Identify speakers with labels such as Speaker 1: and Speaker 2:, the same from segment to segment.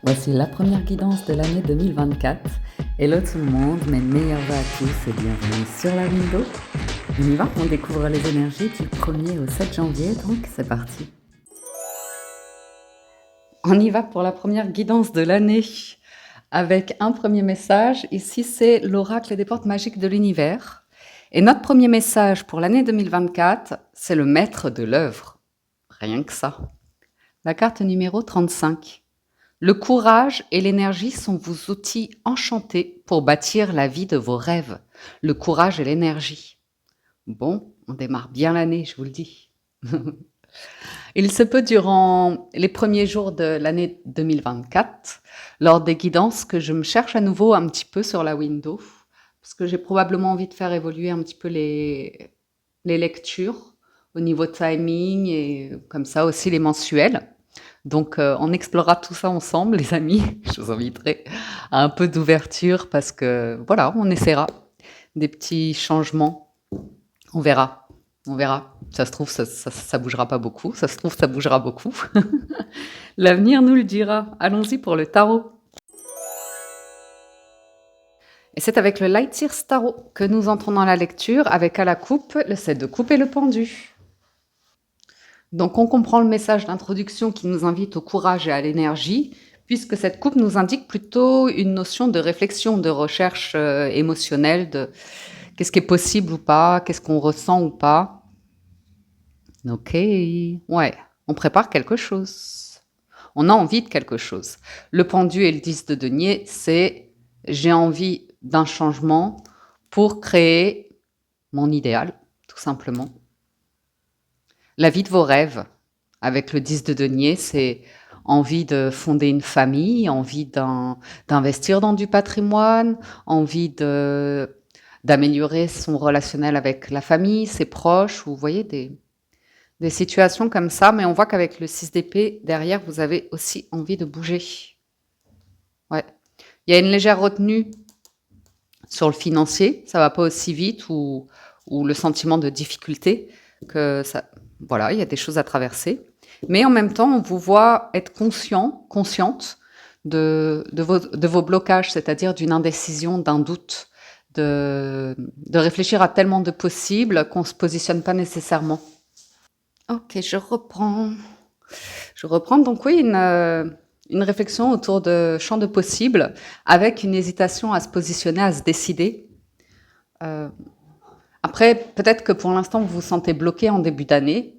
Speaker 1: Voici la première guidance de l'année 2024. Hello tout le monde, mes meilleurs vœux à tous et bienvenue sur la window. On y va, on découvre les énergies du 1er au 7 janvier, donc c'est parti. On y va pour la première guidance de l'année avec un premier message. Ici, c'est l'oracle des portes magiques de l'univers. Et notre premier message pour l'année 2024, c'est le maître de l'œuvre. Rien que ça. La carte numéro 35. Le courage et l'énergie sont vos outils enchantés pour bâtir la vie de vos rêves. Le courage et l'énergie. Bon, on démarre bien l'année, je vous le dis. Il se peut durant les premiers jours de l'année 2024, lors des guidances, que je me cherche à nouveau un petit peu sur la window, parce que j'ai probablement envie de faire évoluer un petit peu les lectures au niveau timing et comme ça aussi les mensuels. Donc, on explorera tout ça ensemble, les amis. Je vous inviterai à un peu d'ouverture parce que, voilà, on essaiera des petits changements. On verra. On verra. Ça se trouve, ça bougera pas beaucoup. Ça se trouve, ça bougera beaucoup. L'avenir nous le dira. Allons-y pour le tarot. Et c'est avec le Light Sears Tarot que nous entrons dans la lecture avec à la coupe le 7 de coupe et le pendu. Donc on comprend le message d'introduction qui nous invite au courage et à l'énergie, puisque cette coupe nous indique plutôt une notion de réflexion, de recherche émotionnelle, de qu'est-ce qui est possible ou pas, qu'est-ce qu'on ressent ou pas. Ok, ouais, on prépare quelque chose. On a envie de quelque chose. Le pendu et le 10 de denier, c'est j'ai envie d'un changement pour créer mon idéal, tout simplement. La vie de vos rêves, avec le 10 de denier, c'est envie de fonder une famille, envie d'investir dans du patrimoine, envie d'améliorer son relationnel avec la famille, ses proches, vous voyez, des situations comme ça. Mais on voit qu'avec le 6 d'épée, derrière, vous avez aussi envie de bouger. Ouais. Il y a une légère retenue sur le financier, ça va pas aussi vite, ou le sentiment de difficulté que ça. Voilà, il y a des choses à traverser. Mais en même temps, on vous voit être consciente de vos blocages, c'est-à-dire d'une indécision, d'un doute, de réfléchir à tellement de possibles qu'on ne se positionne pas nécessairement. Ok, je reprends. Je reprends donc oui une réflexion autour de champs de possibles avec une hésitation à se positionner, à se décider. Euh, Après, peut-être que pour l'instant, vous vous sentez bloqué en début d'année.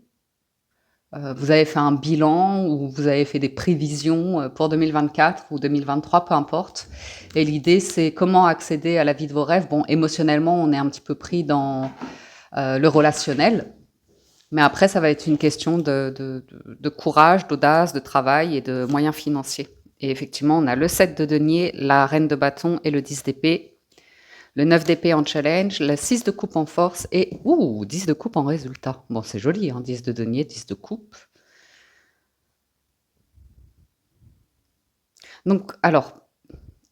Speaker 1: Vous avez fait un bilan ou vous avez fait des prévisions pour 2024 ou 2023, peu importe. Et l'idée, c'est comment accéder à la vie de vos rêves. Bon, émotionnellement, on est un petit peu pris dans le relationnel. Mais après, ça va être une question de courage, d'audace, de travail et de moyens financiers. Et effectivement, on a le 7 de denier, la reine de bâton et le 10 d'épée. Le 9 d'épée en challenge, le 6 de coupe en force et 10 de coupe en résultat. Bon, c'est joli, hein, 10 de denier, 10 de coupe. Donc, alors,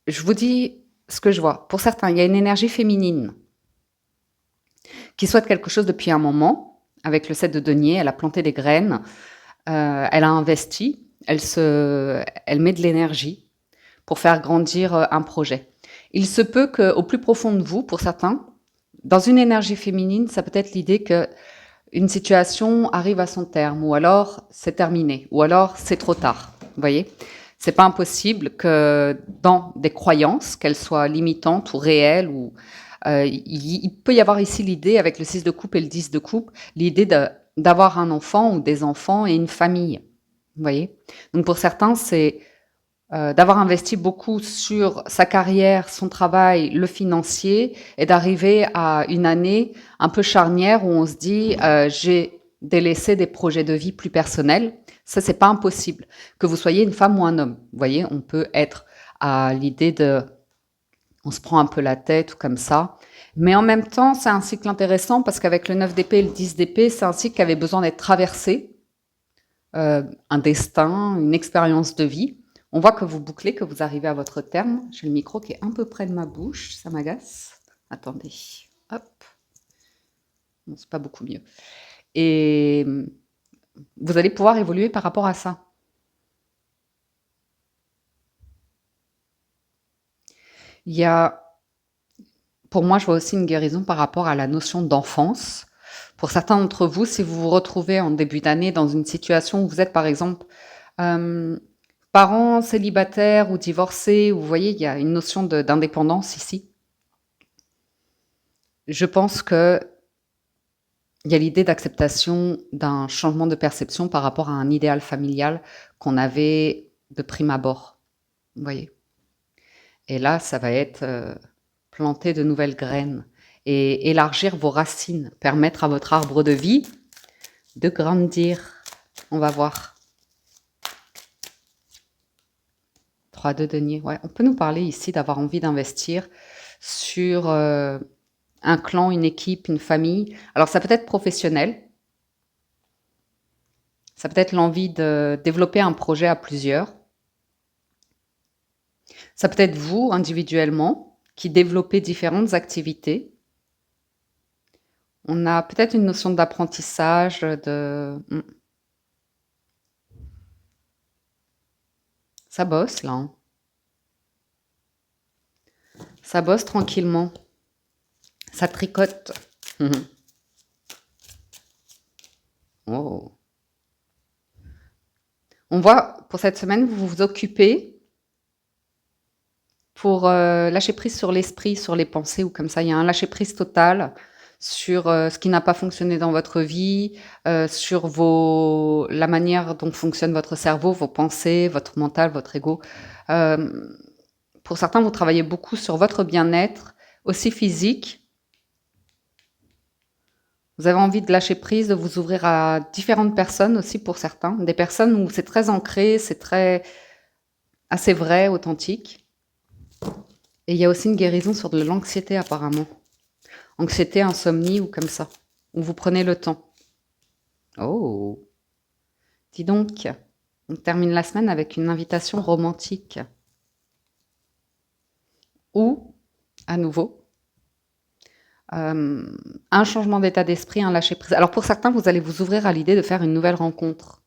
Speaker 1: je vous dis ce que je vois. Pour certains, il y a une énergie féminine qui souhaite quelque chose depuis un moment. Avec le 7 de denier, elle a planté des graines, elle a investi, elle met de l'énergie pour faire grandir un projet. Il se peut qu'au plus profond de vous, pour certains, dans une énergie féminine, ça peut être l'idée que une situation arrive à son terme, ou alors c'est terminé, ou alors c'est trop tard. Vous voyez, c'est pas impossible que dans des croyances, qu'elles soient limitantes ou réelles, ou il peut y avoir ici l'idée avec le 6 de coupe et le 10 de coupe, l'idée d'avoir un enfant ou des enfants et une famille. Vous voyez, donc pour certains, c'est d'avoir investi beaucoup sur sa carrière, son travail, le financier, et d'arriver à une année un peu charnière où on se dit j'ai délaissé des projets de vie plus personnels. Ça, c'est pas impossible. Que vous soyez une femme ou un homme. Vous voyez, on peut être à l'idée de on se prend un peu la tête ou comme ça. Mais en même temps, c'est un cycle intéressant parce qu'avec le 9 d'épée et le 10 d'épée, c'est un cycle qui avait besoin d'être traversé, un destin, une expérience de vie. On voit que vous bouclez, que vous arrivez à votre terme. J'ai le micro qui est un peu près de ma bouche, ça m'agace. Attendez, hop. Bon, c'est pas beaucoup mieux. Et vous allez pouvoir évoluer par rapport à ça. Il y a, pour moi, je vois aussi une guérison par rapport à la notion d'enfance. Pour certains d'entre vous, si vous vous retrouvez en début d'année dans une situation où vous êtes, par exemple, euh, parents célibataires ou divorcés, vous voyez, il y a une notion d'indépendance ici. Je pense que il y a l'idée d'acceptation d'un changement de perception par rapport à un idéal familial qu'on avait de prime abord. Vous voyez? Et là, ça va être planter de nouvelles graines et élargir vos racines, permettre à votre arbre de vie de grandir. On va voir. 3 de denier. Ouais, on peut nous parler ici d'avoir envie d'investir sur un clan, une équipe, une famille. Alors, ça peut être professionnel. Ça peut être l'envie de développer un projet à plusieurs. Ça peut être vous, individuellement, qui développez différentes activités. On a peut-être une notion d'apprentissage, ça bosse, là, hein. Ça bosse tranquillement. Ça tricote. Mhm. Oh. On voit, pour cette semaine, vous vous occupez pour lâcher prise sur l'esprit, sur les pensées ou comme ça. Il y a un lâcher prise total sur ce qui n'a pas fonctionné dans votre vie, sur la manière dont fonctionne votre cerveau, vos pensées, votre mental, votre ego. Euh, pour certains, vous travaillez beaucoup sur votre bien-être, aussi physique. Vous avez envie de lâcher prise, de vous ouvrir à différentes personnes aussi pour certains. Des personnes où c'est très ancré, c'est très assez vrai, authentique. Et il y a aussi une guérison sur de l'anxiété apparemment. Anxiété, insomnie ou comme ça. Où vous prenez le temps. Oh, dis donc. On termine la semaine avec une invitation romantique. Ou, à nouveau, un changement d'état d'esprit, un lâcher-prise. Alors pour certains, vous allez vous ouvrir à l'idée de faire une nouvelle rencontre.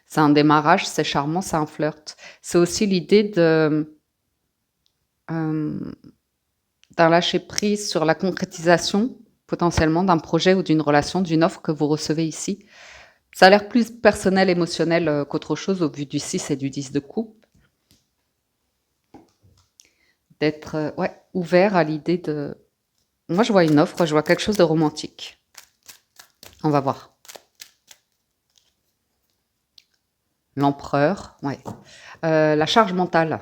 Speaker 1: C'est un démarrage, c'est charmant, c'est un flirt. C'est aussi l'idée d'un lâcher-prise sur la concrétisation potentiellement d'un projet ou d'une relation, d'une offre que vous recevez ici. Ça a l'air plus personnel, émotionnel qu'autre chose au vu du 6 et du 10 de coupe. D'être ouais, ouvert à l'idée de... Moi, je vois une offre, je vois quelque chose de romantique. On va voir. L'empereur, ouais. La charge mentale.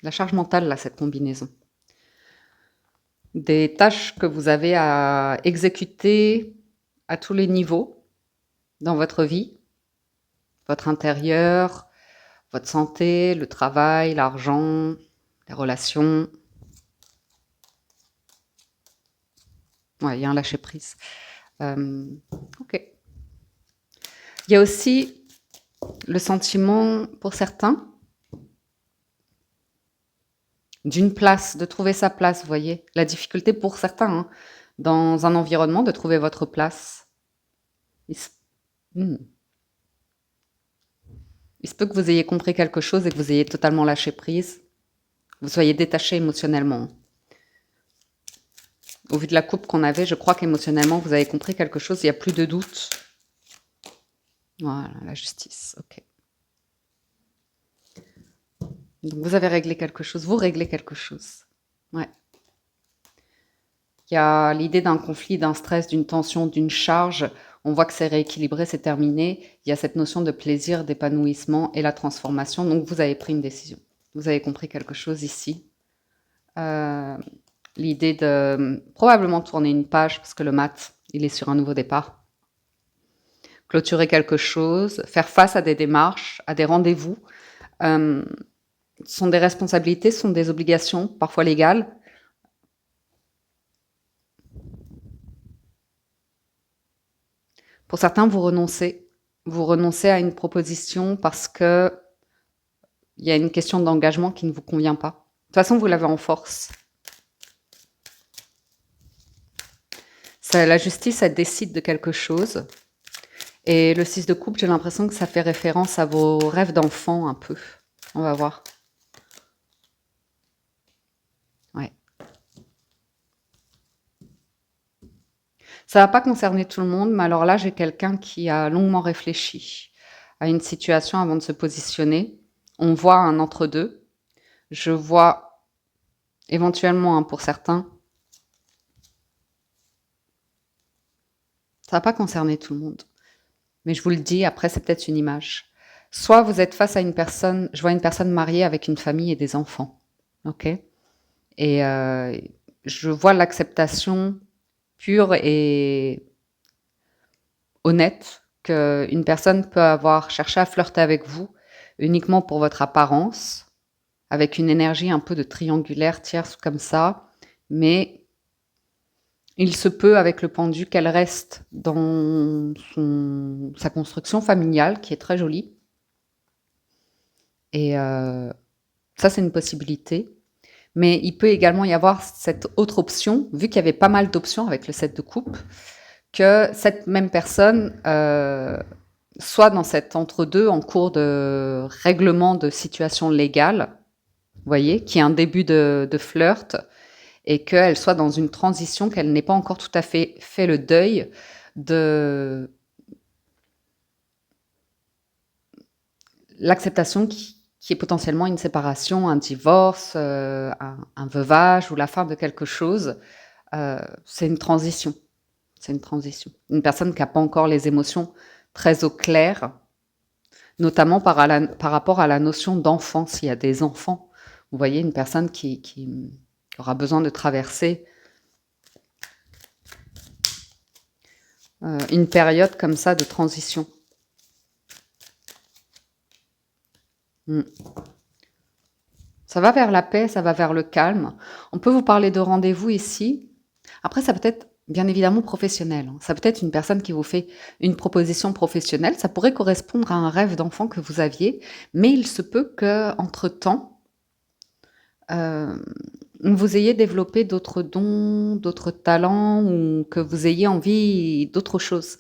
Speaker 1: La charge mentale, là, cette combinaison. Des tâches que vous avez à exécuter à tous les niveaux dans votre vie. Votre intérieur, votre santé, le travail, l'argent, les relations. Ouais, il y a un lâcher-prise. Ok. Il y a aussi le sentiment, pour certains, d'une place, de trouver sa place, vous voyez. La difficulté pour certains, hein, dans un environnement, de trouver votre place. Il se, hmm. Il se peut que vous ayez compris quelque chose et que vous ayez totalement lâché prise. Vous soyez détaché émotionnellement. Au vu de la coupe qu'on avait, je crois qu'émotionnellement, vous avez compris quelque chose, il n'y a plus de doute. Voilà, la justice, ok. Donc vous avez réglé quelque chose, vous réglez quelque chose. Ouais. Il y a l'idée d'un conflit, d'un stress, d'une tension, d'une charge. On voit que c'est rééquilibré, c'est terminé. Il y a cette notion de plaisir, d'épanouissement et la transformation. Donc vous avez pris une décision. Vous avez compris quelque chose ici. L'idée de probablement tourner une page parce que le mat, il est sur un nouveau départ. Clôturer quelque chose, faire face à des démarches, à des rendez-vous. Sont des responsabilités, sont des obligations, parfois légales. Pour certains, vous renoncez. Vous renoncez à une proposition parce que il y a une question d'engagement qui ne vous convient pas. De toute façon, vous l'avez en force. La justice, elle décide de quelque chose. Et le 6 de coupe, j'ai l'impression que ça fait référence à vos rêves d'enfant un peu. On va voir. Ouais. Ça va pas concerner tout le monde, mais alors là, j'ai quelqu'un qui a longuement réfléchi à une situation avant de se positionner. On voit un entre-deux. Je vois éventuellement, pour certains, ça va pas concerner tout le monde. Mais je vous le dis, après, c'est peut-être une image. Soit vous êtes face à une personne, je vois une personne mariée avec une famille et des enfants. OK? Et je vois l'acceptation pure et honnête qu'une personne peut avoir cherché à flirter avec vous uniquement pour votre apparence, avec une énergie un peu de triangulaire tierce comme ça, mais il se peut avec le pendu qu'elle reste dans sa construction familiale qui est très jolie. Et ça, c'est une possibilité. Mais il peut également y avoir cette autre option, vu qu'il y avait pas mal d'options avec le set de coupe, que cette même personne soit dans cet entre-deux en cours de règlement de situation légale, vous voyez, qui est un début de flirt, et qu'elle soit dans une transition, qu'elle n'ait pas encore tout à fait le deuil de l'acceptation qui est potentiellement une séparation, un divorce, un veuvage ou la fin de quelque chose. C'est une transition. C'est une transition. Une personne qui n'a pas encore les émotions très au clair, notamment par rapport à la notion d'enfant, s'il y a des enfants. Vous voyez, une personne qui aura besoin de traverser une période comme ça de transition. Ça va vers la paix, ça va vers le calme. On peut vous parler de rendez-vous ici. Après, ça peut être bien évidemment professionnel. Ça peut être une personne qui vous fait une proposition professionnelle. Ça pourrait correspondre à un rêve d'enfant que vous aviez, mais il se peut qu'entre-temps, vous ayez développé d'autres dons, d'autres talents ou que vous ayez envie d'autre chose.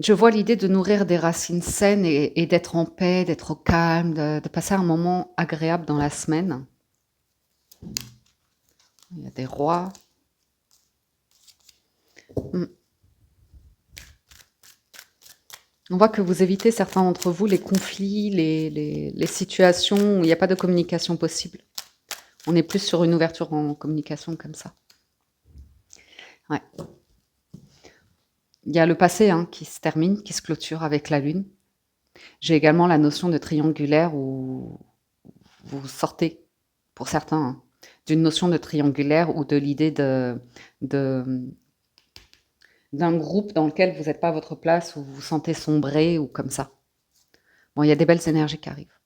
Speaker 1: Je vois l'idée de nourrir des racines saines et d'être en paix, d'être au calme, de passer un moment agréable dans la semaine. Il y a des rois. On voit que vous évitez, certains d'entre vous, les conflits, les situations où il n'y a pas de communication possible. On est plus sur une ouverture en communication comme ça. Ouais. Il y a le passé qui se termine, qui se clôture avec la lune. J'ai également la notion de triangulaire où vous sortez, pour certains, d'une notion de triangulaire ou de l'idée d'un groupe dans lequel vous n'êtes pas à votre place, où vous vous sentez sombrer ou comme ça. Bon, il y a des belles énergies qui arrivent.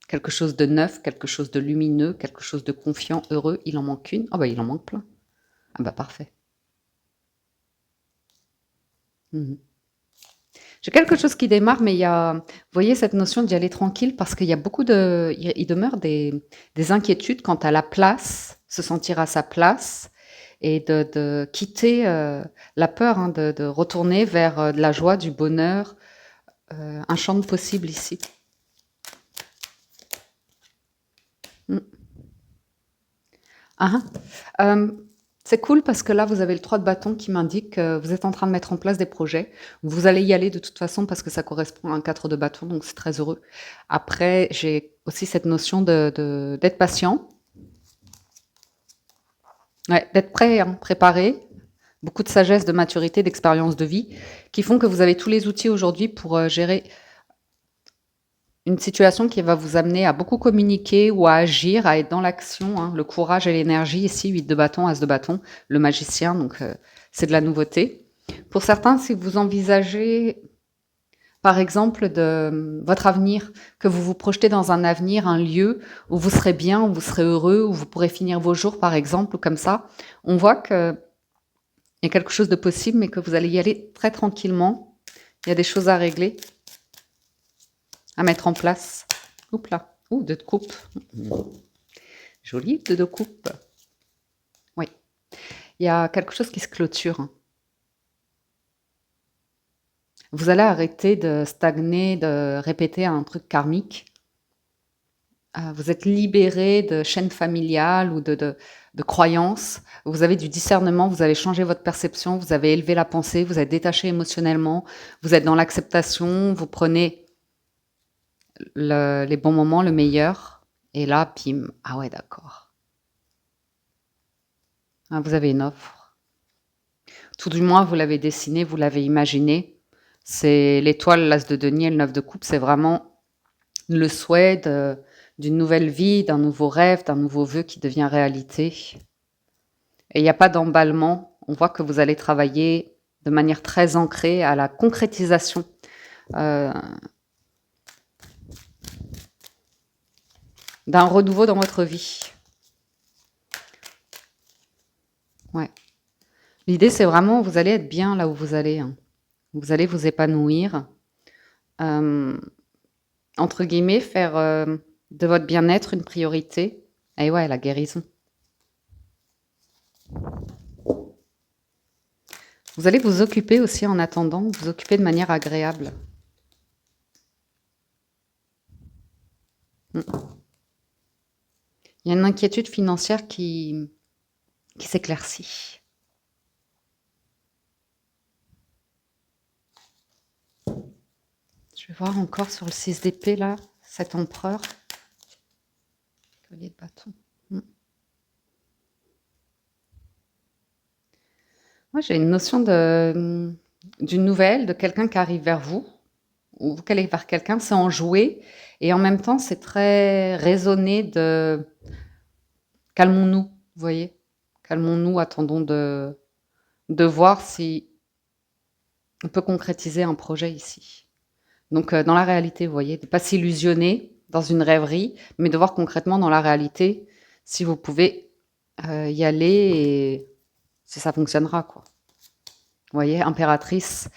Speaker 1: Quelque chose de neuf, quelque chose de lumineux, quelque chose de confiant, heureux. Il en manque une. Ah bah il en manque plein. Ah bah parfait. J'ai quelque chose qui démarre, mais il y a, vous voyez, cette notion d'y aller tranquille parce qu'il y a beaucoup de, il demeure des inquiétudes quant à la place, se sentir à sa place et de quitter la peur, de retourner vers de la joie, du bonheur, un champ de possible ici. Ah, c'est cool parce que là, vous avez le 3 de bâton qui m'indique que vous êtes en train de mettre en place des projets. Vous allez y aller de toute façon parce que ça correspond à un 4 de bâton, donc c'est très heureux. Après, j'ai aussi cette notion d'être patient, ouais, d'être prêt, préparé, beaucoup de sagesse, de maturité, d'expérience de vie, qui font que vous avez tous les outils aujourd'hui pour gérer une situation qui va vous amener à beaucoup communiquer ou à agir, à être dans l'action, le courage et l'énergie. Ici, 8 de bâton, as de bâton, le magicien, donc c'est de la nouveauté. Pour certains, si vous envisagez, par exemple, de votre avenir, que vous vous projetez dans un avenir, un lieu où vous serez bien, où vous serez heureux, où vous pourrez finir vos jours, par exemple, ou comme ça, on voit qu'il y a quelque chose de possible, mais que vous allez y aller très tranquillement. Il y a des choses à régler, à mettre en place. Oups là, ouh, 2 de coupe. Joli, 2 de coupe. Oui. Il y a quelque chose qui se clôture. Vous allez arrêter de stagner, de répéter un truc karmique. vous êtes libéré de chaînes familiales ou de croyances. Vous avez du discernement, vous avez changé votre perception, vous avez élevé la pensée, vous êtes détaché émotionnellement, vous êtes dans l'acceptation, vous prenez les bons moments, le meilleur. Et là, bim, ah ouais, d'accord. Ah, vous avez une offre. Tout du moins, vous l'avez dessiné, vous l'avez imaginé. C'est l'étoile, l'as de denier, et le 9 de coupe, c'est vraiment le souhait d'une nouvelle vie, d'un nouveau rêve, d'un nouveau vœu qui devient réalité. Et il n'y a pas d'emballement. On voit que vous allez travailler de manière très ancrée à la concrétisation euh, d'un renouveau dans votre vie. Ouais. L'idée, c'est vraiment, vous allez être bien là où vous allez. Hein. Vous allez vous épanouir. Euh, entre guillemets, faire de votre bien-être une priorité. Et ouais, la guérison. Vous allez vous occuper aussi en attendant, vous occuper de manière agréable. Il y a une inquiétude financière qui s'éclaircit. Je vais voir encore sur le 6 d'épée, là, cet empereur. Collier de bâton. Moi, j'ai une notion d'une nouvelle, de quelqu'un qui arrive vers vous, ou vous qui allez vers quelqu'un, c'est enjoué, et en même temps, c'est très raisonné de calmons-nous, vous voyez, calmons-nous, attendons de voir si on peut concrétiser un projet ici. Donc, dans la réalité, vous voyez, de ne pas s'illusionner dans une rêverie, mais de voir concrètement dans la réalité si vous pouvez y aller et si ça fonctionnera, quoi. Vous voyez, impératrice,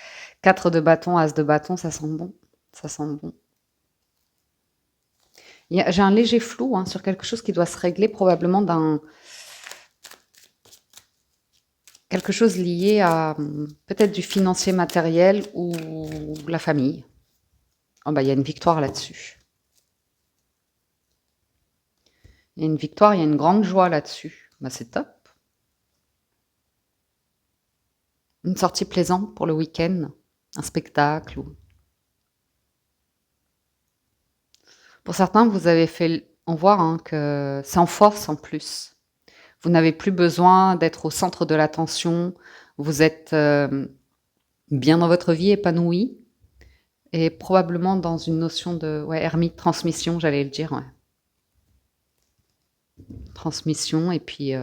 Speaker 1: 4 de bâton, as de bâton, ça sent bon. Ça sent bon. J'ai un léger flou hein, sur quelque chose qui doit se régler, probablement quelque chose lié à peut-être du financier matériel ou la famille. Oh bah, il y a une victoire là-dessus. Il y a une victoire, il y a une grande joie là-dessus. Bah, c'est top. Une sortie plaisante pour le week-end, un spectacle. Pour certains, vous avez fait... On voit hein, que c'est en force en plus. Vous n'avez plus besoin d'être au centre de l'attention. Vous êtes bien dans votre vie, épanoui. Et probablement dans une notion de ermite, transmission, j'allais le dire. Ouais. Transmission et puis...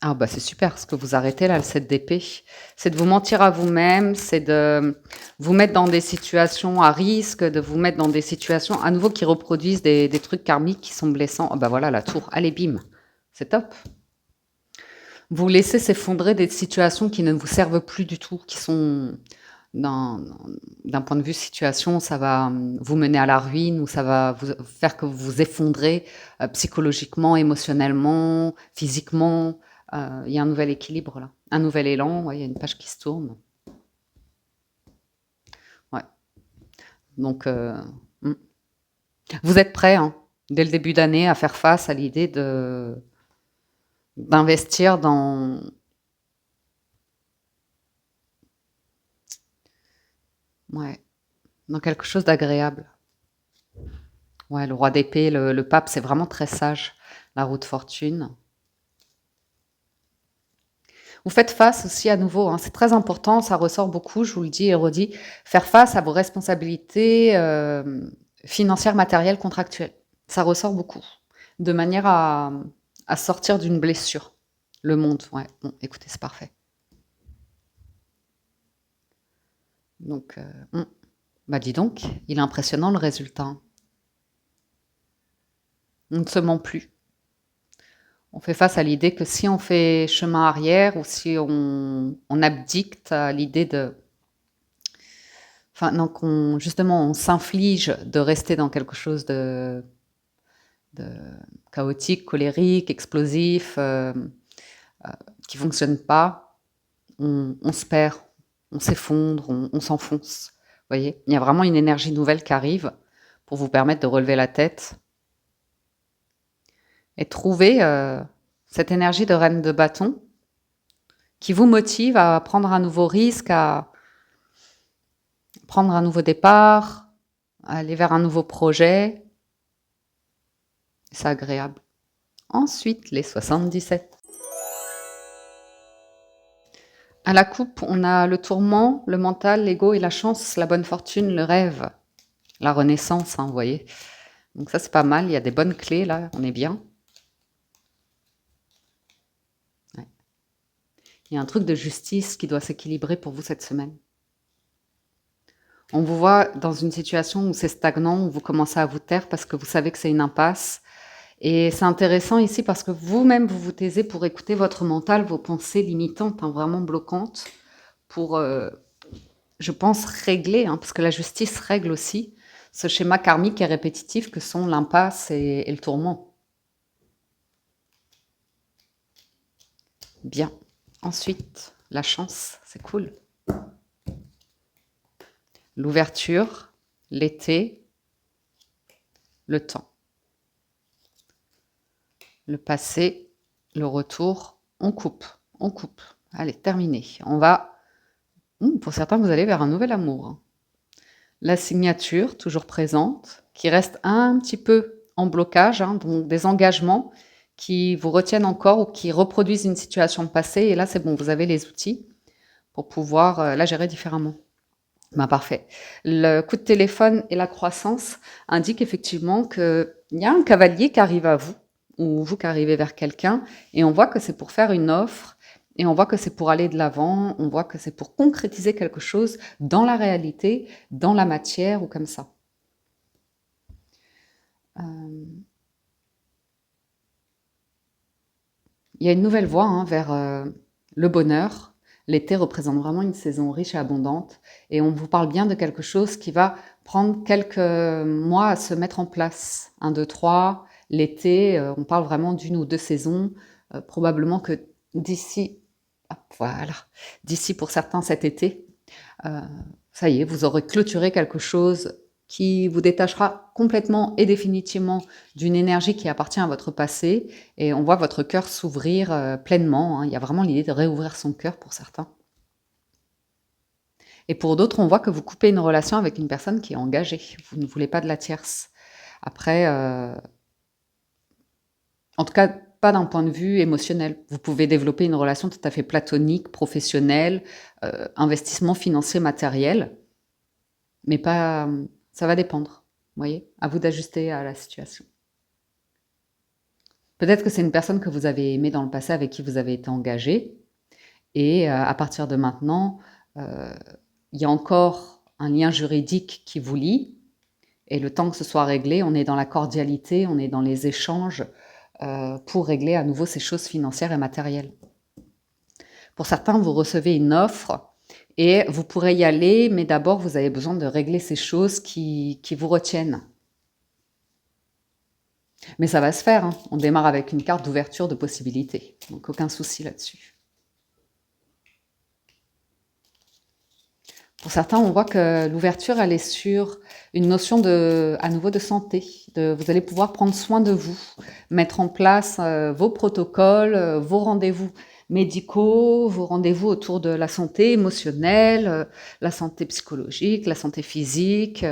Speaker 1: Ah bah c'est super ce que vous arrêtez là, le 7 d'épée. C'est de vous mentir à vous-même, c'est de vous mettre dans des situations à risque, de vous mettre dans des situations à nouveau qui reproduisent des trucs karmiques qui sont blessants. Oh bah voilà la tour, allez bim, c'est top. Vous laissez s'effondrer des situations qui ne vous servent plus du tout, qui sont d'un point de vue situation, ça va vous mener à la ruine ou ça va vous faire que vous vous effondrez psychologiquement, émotionnellement, physiquement. Il y a un nouvel équilibre là, un nouvel élan, il y a une page qui se tourne. Ouais. Donc, vous êtes prêts, hein, dès le début d'année, à faire face à l'idée d'investir dans quelque chose d'agréable. Ouais, le roi d'épée, le pape, c'est vraiment très sage, la roue de fortune. Vous faites face aussi à nouveau, hein, c'est très important, ça ressort beaucoup, je vous le dis et redis, faire face à vos responsabilités financières, matérielles, contractuelles. Ça ressort beaucoup, de manière à sortir d'une blessure. Le monde, ouais, bon, écoutez, c'est parfait. Donc, bah dis donc, il est impressionnant le résultat. On ne se ment plus. On fait face à l'idée que si on fait chemin arrière ou si on abdicte à l'idée de... Enfin, non, justement, on s'inflige de rester dans quelque chose de chaotique, colérique, explosif, qui ne fonctionne pas, on se perd, on s'effondre, on s'enfonce. Vous voyez, il y a vraiment une énergie nouvelle qui arrive pour vous permettre de relever la tête et trouver cette énergie de reine de bâton qui vous motive à prendre un nouveau risque, à prendre un nouveau départ, à aller vers un nouveau projet. C'est agréable. Ensuite, les 77. À la coupe, on a le tourment, le mental, l'ego et la chance, la bonne fortune, le rêve, la renaissance, hein, vous voyez. Donc ça, c'est pas mal, il y a des bonnes clés là, on est bien. Ouais. Il y a un truc de justice qui doit s'équilibrer pour vous cette semaine. On vous voit dans une situation où c'est stagnant, où vous commencez à vous taire parce que vous savez que c'est une impasse. Et c'est intéressant ici parce que vous-même, vous vous taisez pour écouter votre mental, vos pensées limitantes, hein, vraiment bloquantes, pour, je pense, régler, hein, parce que la justice règle aussi ce schéma karmique et répétitif que sont l'impasse et le tourment. Bien. Ensuite, la chance, c'est cool. L'ouverture, l'été, le temps. Le passé, le retour, on coupe, on coupe. Allez, terminé. On va... pour certains, vous allez vers un nouvel amour. La signature, toujours présente, qui reste un petit peu en blocage, hein, donc des engagements qui vous retiennent encore ou qui reproduisent une situation passée. Et là, c'est bon, vous avez les outils pour pouvoir la gérer différemment. Ben, parfait. Le coup de téléphone et la croissance indiquent effectivement qu'il y a un cavalier qui arrive à vous, ou vous qui arrivez vers quelqu'un, et on voit que c'est pour faire une offre, et on voit que c'est pour aller de l'avant, on voit que c'est pour concrétiser quelque chose dans la réalité, dans la matière, ou comme ça. Il y a une nouvelle voie hein, vers le bonheur. L'été représente vraiment une saison riche et abondante, et on vous parle bien de quelque chose qui va prendre quelques mois à se mettre en place. 1, 2, 3, l'été, on parle vraiment d'une ou deux saisons, probablement que d'ici, voilà, d'ici pour certains cet été, ça y est, vous aurez clôturé quelque chose qui vous détachera complètement et définitivement d'une énergie qui appartient à votre passé, et on voit votre cœur s'ouvrir pleinement, hein. Il y a vraiment l'idée de réouvrir son cœur pour certains. Et pour d'autres, on voit que vous coupez une relation avec une personne qui est engagée. Vous ne voulez pas de la tierce. Après, en tout cas, pas d'un point de vue émotionnel. Vous pouvez développer une relation tout à fait platonique, professionnelle, investissement financier, matériel, mais pas... Ça va dépendre, vous voyez, à vous d'ajuster à la situation. Peut-être que c'est une personne que vous avez aimée dans le passé, avec qui vous avez été engagé, et à partir de maintenant, il y a encore un lien juridique qui vous lie, et le temps que ce soit réglé, on est dans la cordialité, on est dans les échanges pour régler à nouveau ces choses financières et matérielles. Pour certains, vous recevez une offre et vous pourrez y aller, mais d'abord, vous avez besoin de régler ces choses qui vous retiennent. Mais ça va se faire, hein. On démarre avec une carte d'ouverture de possibilités, donc aucun souci là-dessus. Pour certains, on voit que l'ouverture, elle est sur une notion à nouveau de santé. Vous allez pouvoir prendre soin de vous, mettre en place vos protocoles, vos rendez-vous médicaux, vos rendez-vous autour de la santé émotionnelle, la santé psychologique, la santé physique,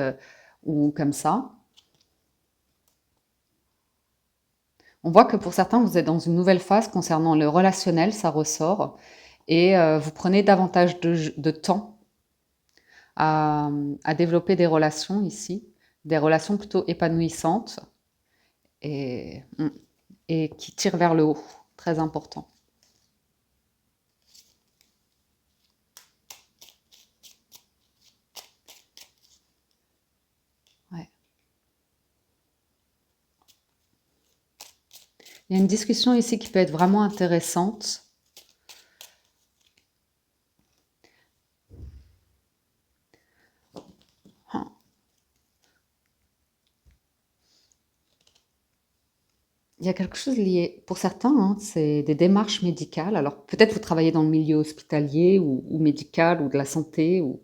Speaker 1: ou comme ça. On voit que pour certains, vous êtes dans une nouvelle phase concernant le relationnel, ça ressort, et vous prenez davantage de temps à développer des relations ici, des relations plutôt épanouissantes et qui tirent vers le haut, très important. Ouais. Il y a une discussion ici qui peut être vraiment intéressante. Il y a quelque chose lié, pour certains, hein, c'est des démarches médicales. Alors peut-être vous travaillez dans le milieu hospitalier ou médical ou de la santé ou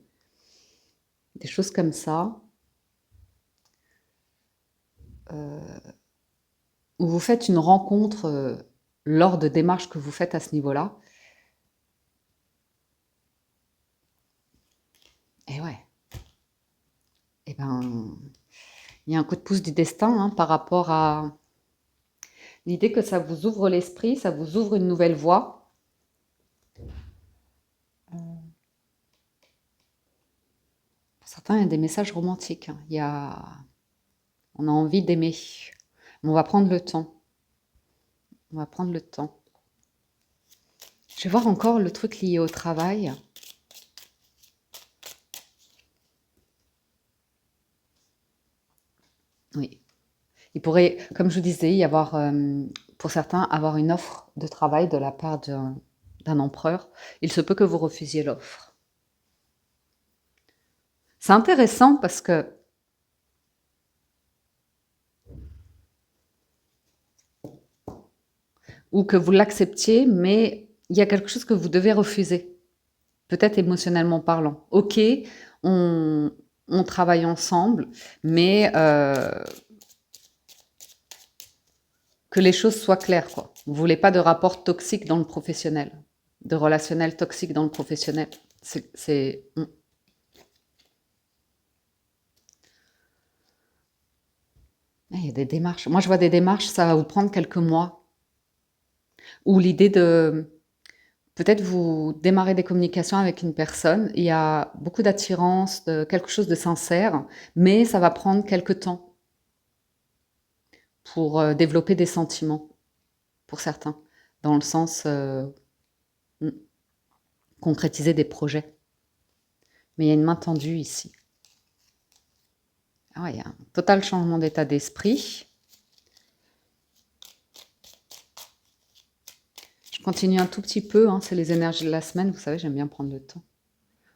Speaker 1: des choses comme ça, où vous faites une rencontre lors de démarches que vous faites à ce niveau-là. Et ouais, et ben, il y a un coup de pouce du destin hein, par rapport à l'idée que ça vous ouvre l'esprit, ça vous ouvre une nouvelle voie. Pour certains, il y a des messages romantiques. Hein. On a envie d'aimer. Mais on va prendre le temps. On va prendre le temps. Je vais voir encore le truc lié au travail. Oui. Il pourrait, comme je vous disais, y avoir, pour certains, avoir une offre de travail de la part d'un empereur. Il se peut que vous refusiez l'offre. C'est intéressant parce que ou que vous l'acceptiez, mais il y a quelque chose que vous devez refuser, peut-être émotionnellement parlant. Ok, on, on travaille ensemble, mais que les choses soient claires, quoi. Vous voulez pas de rapport toxique dans le professionnel, de relationnel toxique dans le professionnel. Il y a des démarches. Moi, je vois des démarches, ça va vous prendre quelques mois. Ou l'idée de peut-être vous démarrer des communications avec une personne, il y a beaucoup d'attirance, de quelque chose de sincère, mais ça va prendre quelques temps pour développer des sentiments, pour certains, dans le sens mm, concrétiser des projets. Mais il y a une main tendue ici. Ah ouais, il y a un total changement d'état d'esprit. Je continue un tout petit peu, hein, c'est les énergies de la semaine, vous savez, j'aime bien prendre le temps.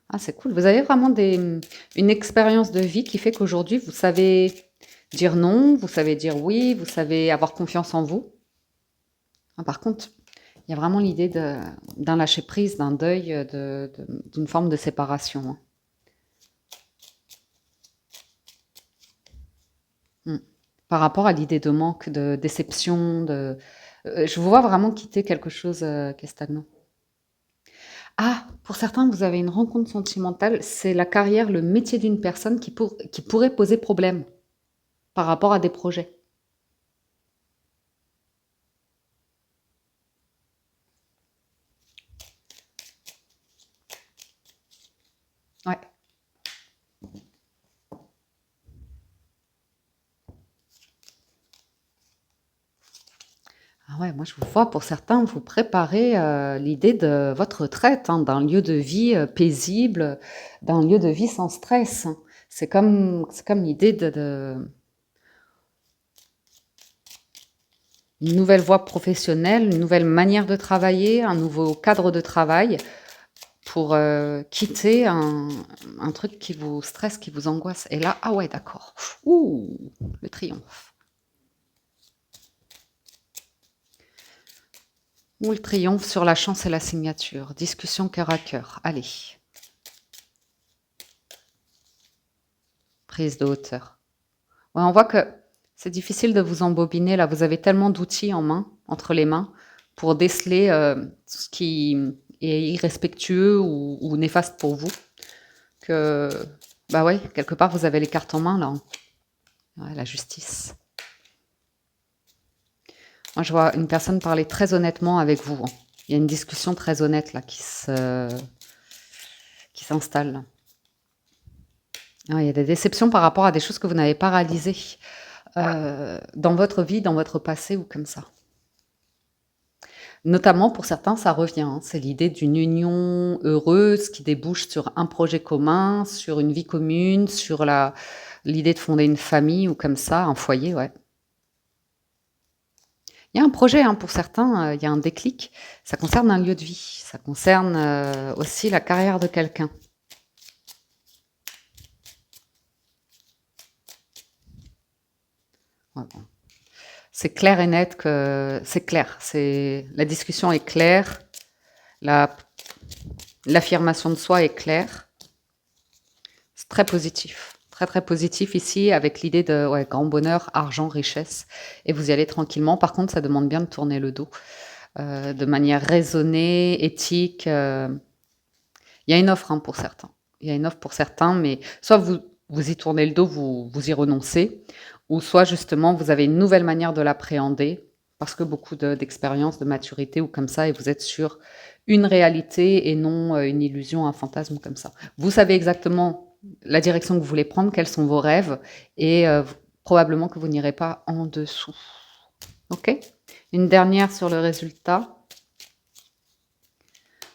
Speaker 1: Ah, c'est cool. Vous avez vraiment une expérience de vie qui fait qu'aujourd'hui, vous savez dire non, vous savez dire oui, vous savez avoir confiance en vous. Ah, par contre, il y a vraiment l'idée d'un lâcher-prise, d'un deuil, d'une forme de séparation. Hein. Mm. Par rapport à l'idée de manque, de déception, je vous vois vraiment quitter quelque chose qui est stagnant. Ah, pour certains, vous avez une rencontre sentimentale, c'est la carrière, le métier d'une personne qui pourrait poser problème par rapport à des projets. Ouais. Ah ouais, moi je vous vois, pour certains, vous préparez l'idée de votre retraite, hein, d'un lieu de vie paisible, d'un lieu de vie sans stress. Hein. C'est comme l'idée une nouvelle voie professionnelle, une nouvelle manière de travailler, un nouveau cadre de travail pour quitter un truc qui vous stresse, qui vous angoisse. Et là, ah ouais, d'accord. Ouh, le triomphe. Ou le triomphe sur la chance et la signature. Discussion cœur à cœur. Allez. Prise de hauteur. Ouais, on voit que c'est difficile de vous embobiner là. Vous avez tellement d'outils entre les mains, pour déceler tout ce qui est irrespectueux ou néfaste pour vous. Que, bah ouais, quelque part, vous avez les cartes en main là. Ouais, la justice. Moi, je vois une personne parler très honnêtement avec vous. Hein. Il y a une discussion très honnête là qui s'installe. Ah, il y a des déceptions par rapport à des choses que vous n'avez pas réalisées dans votre vie, dans votre passé ou comme ça. Notamment, pour certains, ça revient. Hein. C'est l'idée d'une union heureuse qui débouche sur un projet commun, sur une vie commune, sur l'idée de fonder une famille ou comme ça, un foyer, ouais. Il y a un projet, hein, pour certains, il y a un déclic. Ça concerne un lieu de vie. Ça concerne aussi la carrière de quelqu'un. Ouais, bon. C'est clair et net que c'est clair. La discussion est claire, la- l'affirmation de soi est claire. C'est très positif. Très, très positif ici avec l'idée de grand bonheur, argent, richesse. Et vous y allez tranquillement. Par contre, ça demande bien de tourner le dos de manière raisonnée, éthique. Il y a une offre pour certains. Il y a une offre pour certains, mais soit vous y tournez le dos, vous y renoncez, ou soit justement vous avez une nouvelle manière de l'appréhender, parce que beaucoup d'expérience, de maturité ou comme ça, et vous êtes sur une réalité et non une illusion, un fantasme comme ça. Vous savez exactement la direction que vous voulez prendre, quels sont vos rêves, et probablement que vous n'irez pas en dessous. Ok? Une dernière sur le résultat.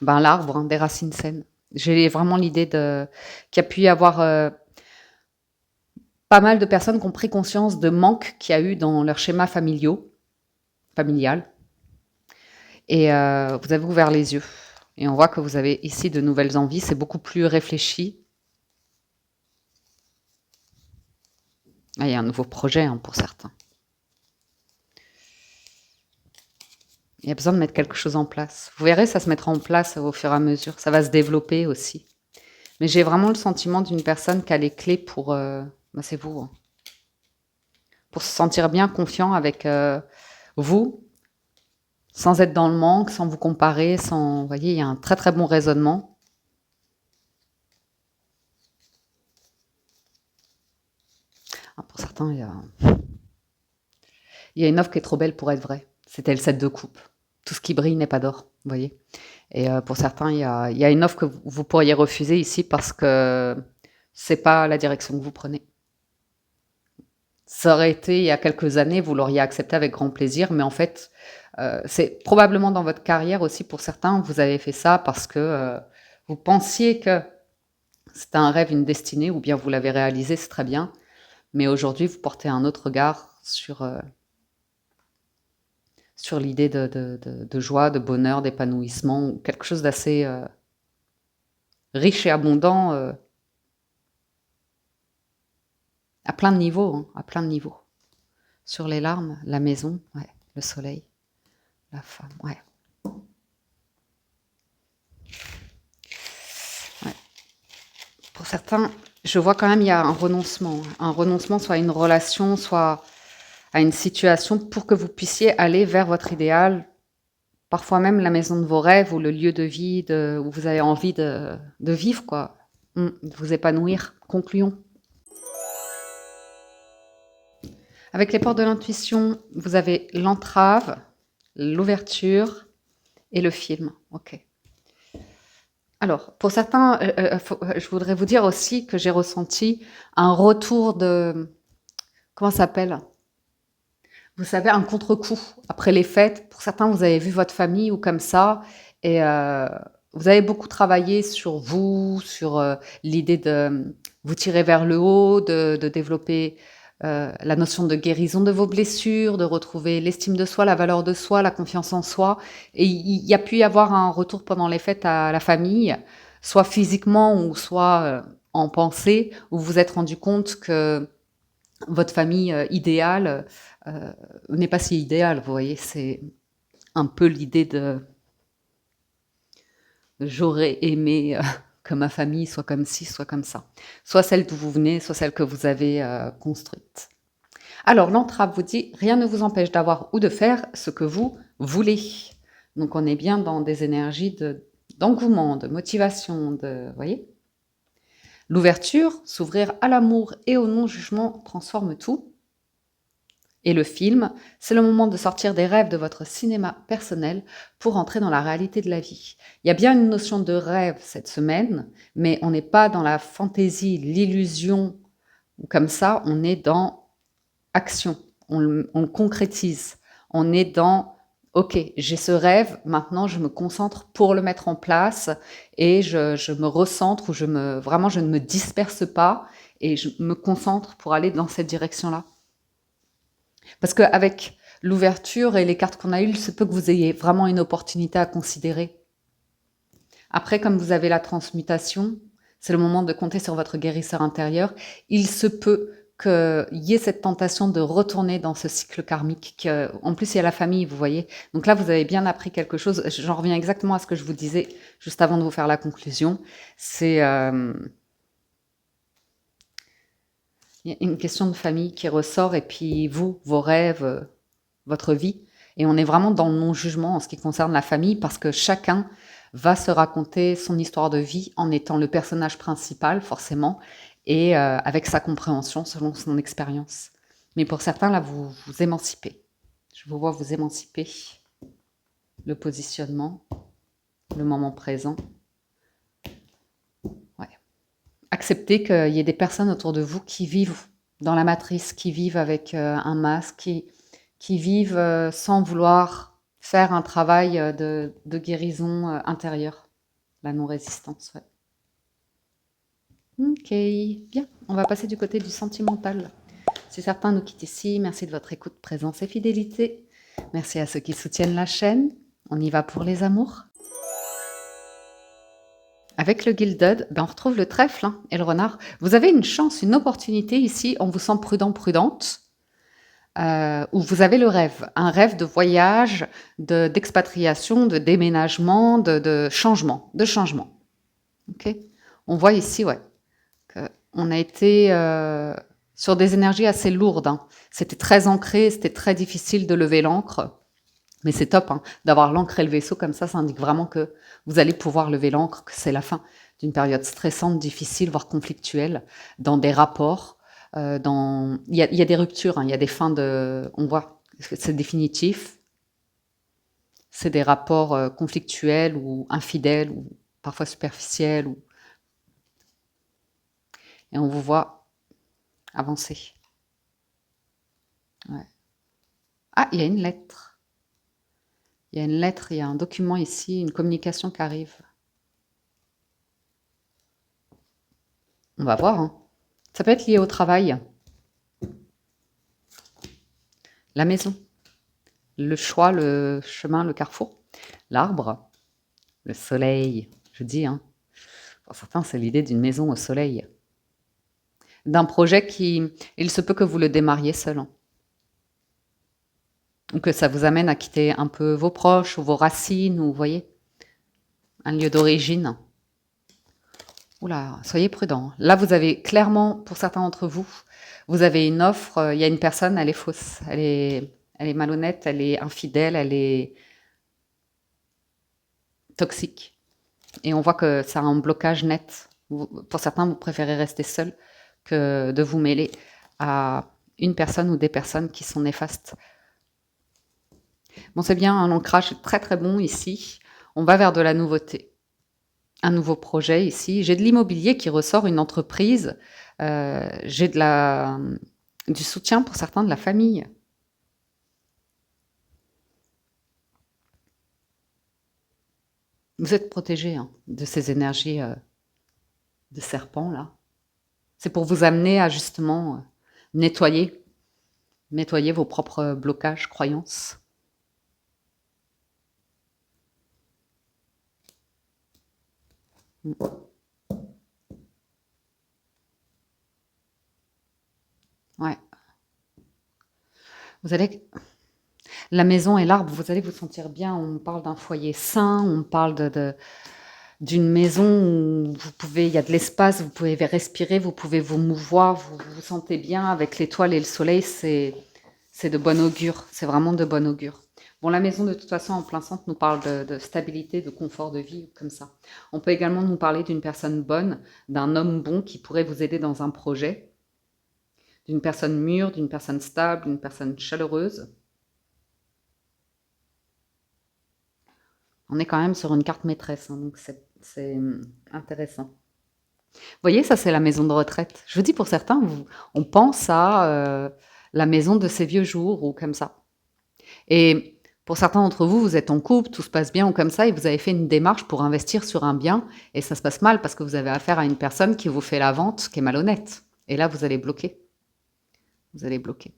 Speaker 1: Ben, l'arbre, des racines saines. J'ai vraiment l'idée qu'il y a pu y avoir pas mal de personnes qui ont pris conscience de manques qu'il y a eu dans leur schéma familial. Et vous avez ouvert les yeux. Et on voit que vous avez ici de nouvelles envies. C'est beaucoup plus réfléchi. Ah, il y a un nouveau projet pour certains. Il y a besoin de mettre quelque chose en place. Vous verrez, ça se mettra en place au fur et à mesure. Ça va se développer aussi. Mais j'ai vraiment le sentiment d'une personne qui a les clés pour... c'est vous. Hein. Pour se sentir bien confiant avec vous, sans être dans le manque, sans vous comparer, sans... Vous voyez, il y a un très très bon raisonnement. Pour certains, il y a une offre qui est trop belle pour être vraie. C'était le 7 de coupe. Tout ce qui brille n'est pas d'or, vous voyez. Et pour certains, il y a une offre que vous pourriez refuser ici parce que c'est pas la direction que vous prenez. Ça aurait été il y a quelques années, vous l'auriez accepté avec grand plaisir, mais en fait, c'est probablement dans votre carrière aussi pour certains, vous avez fait ça parce que vous pensiez que c'était un rêve, une destinée, ou bien vous l'avez réalisé, c'est très bien, mais aujourd'hui, vous portez un autre regard sur l'idée de joie, de bonheur, d'épanouissement, quelque chose d'assez riche et abondant à plein de niveaux, à plein de niveaux. Sur les larmes, la maison, ouais, le soleil, la femme, ouais. Ouais. Pour certains, je vois quand même il y a un renoncement soit à une relation, soit à une situation pour que vous puissiez aller vers votre idéal, parfois même la maison de vos rêves ou le lieu de vie où vous avez envie de vivre, quoi, de vous épanouir. Concluons. Avec les portes de l'intuition, vous avez l'entrave, l'ouverture et le film. Ok. Alors, pour certains, je voudrais vous dire aussi que j'ai ressenti un retour de... Comment ça s'appelle? Vous savez, un contre-coup après les fêtes. Pour certains, vous avez vu votre famille ou comme ça, et vous avez beaucoup travaillé sur vous, sur l'idée de vous tirer vers le haut, de développer la notion de guérison de vos blessures, de retrouver l'estime de soi, la valeur de soi, la confiance en soi. Et il y a pu y avoir un retour pendant les fêtes à la famille, soit physiquement ou soit en pensée, où vous vous êtes rendu compte que votre famille idéale n'est pas si idéale, vous voyez, c'est un peu l'idée de j'aurais aimé que ma famille soit comme ci, soit comme ça. Soit celle d'où vous venez, soit celle que vous avez construite. Alors, l'entrave vous dit, rien ne vous empêche d'avoir ou de faire ce que vous voulez. Donc, on est bien dans des énergies d'engouement, de motivation, vous voyez. L'ouverture, s'ouvrir à l'amour et au non-jugement, transforme tout. Et le film, c'est le moment de sortir des rêves de votre cinéma personnel pour entrer dans la réalité de la vie. Il y a bien une notion de rêve cette semaine, mais on n'est pas dans la fantaisie, l'illusion, ou comme ça, on est dans action, on concrétise. On est dans, ok, j'ai ce rêve, maintenant je me concentre pour le mettre en place et je me recentre, ou vraiment je ne me disperse pas et je me concentre pour aller dans cette direction-là. Parce qu'avec l'ouverture et les cartes qu'on a eues, il se peut que vous ayez vraiment une opportunité à considérer. Après, comme vous avez la transmutation, c'est le moment de compter sur votre guérisseur intérieur. Il se peut qu'il y ait cette tentation de retourner dans ce cycle karmique. En plus, il y a la famille, vous voyez. Donc là, vous avez bien appris quelque chose. J'en reviens exactement à ce que je vous disais juste avant de vous faire la conclusion. C'est il y a une question de famille qui ressort, et puis vous, vos rêves, votre vie. Et on est vraiment dans le non-jugement en ce qui concerne la famille, parce que chacun va se raconter son histoire de vie en étant le personnage principal, forcément, et avec sa compréhension selon son expérience. Mais pour certains, là, vous vous émancipez. Je vous vois vous émanciper. Le positionnement, le moment présent. Ouais. Accepter qu'il y ait des personnes autour de vous qui vivent dans la matrice, qui vivent avec un masque, qui vivent sans vouloir faire un travail de guérison intérieure. La non-résistance, ouais. Ok, bien. On va passer du côté du sentimental. Si certains nous quittent ici, merci de votre écoute, présence et fidélité. Merci à ceux qui soutiennent la chaîne. On y va pour les amours. Avec le Gilded, on retrouve le trèfle et le renard. Vous avez une chance, une opportunité ici. On vous sent prudent, prudente. Où vous avez le rêve. Un rêve de voyage, d'expatriation, de déménagement, de changement. De changement. Ok. On voit ici, ouais, qu'on a été sur des énergies assez lourdes. C'était très ancré, c'était très difficile de lever l'ancre. Mais c'est top d'avoir l'ancre et le vaisseau comme ça indique vraiment que vous allez pouvoir lever l'ancre, que c'est la fin d'une période stressante, difficile, voire conflictuelle, dans des rapports. Il y a des ruptures, il y a des fins de... On voit que c'est définitif. C'est des rapports conflictuels ou infidèles ou parfois superficiels. Et on vous voit avancer. Ouais. Ah, il y a une lettre. Il y a une lettre, il y a un document ici, une communication qui arrive. On va voir. Ça peut être lié au travail. La maison. Le choix, le chemin, le carrefour. L'arbre. Le soleil. Je dis, pour certains, c'est l'idée d'une maison au soleil. D'un projet il se peut que vous le démarriez seul. Ou que ça vous amène à quitter un peu vos proches ou vos racines, ou vous voyez, un lieu d'origine. Oula, soyez prudents. Là, vous avez clairement, pour certains d'entre vous, vous avez une offre, il y a une personne, elle est fausse, elle est malhonnête, elle est infidèle, elle est toxique. Et on voit que ça a un blocage net. Pour certains, vous préférez rester seul que de vous mêler à une personne ou des personnes qui sont néfastes. Bon, c'est bien, un ancrage très très bon ici. On va vers de la nouveauté. Un nouveau projet ici. J'ai de l'immobilier qui ressort, une entreprise. J'ai du soutien pour certains de la famille. Vous êtes protégés de ces énergies de serpent là. C'est pour vous amener à justement nettoyer vos propres blocages, croyances. Ouais. Vous allez... La maison et l'arbre, vous allez vous sentir bien. On parle d'un foyer sain, on parle d'une maison où il y a de l'espace, vous pouvez respirer, vous pouvez vous mouvoir, vous vous sentez bien avec l'étoile et le soleil, c'est de bon augure, c'est vraiment de bon augure. Bon, la maison, de toute façon, en plein centre, nous parle de stabilité, de confort de vie, comme ça. On peut également nous parler d'une personne bonne, d'un homme bon qui pourrait vous aider dans un projet, d'une personne mûre, d'une personne stable, d'une personne chaleureuse. On est quand même sur une carte maîtresse, donc c'est intéressant. Vous voyez, ça, c'est la maison de retraite. Je vous dis, pour certains, on pense à la maison de ses vieux jours ou comme ça. Et pour certains d'entre vous, vous êtes en couple, tout se passe bien ou comme ça, et vous avez fait une démarche pour investir sur un bien, et ça se passe mal parce que vous avez affaire à une personne qui vous fait la vente, qui est malhonnête. Et là, vous allez bloquer. Vous allez bloquer.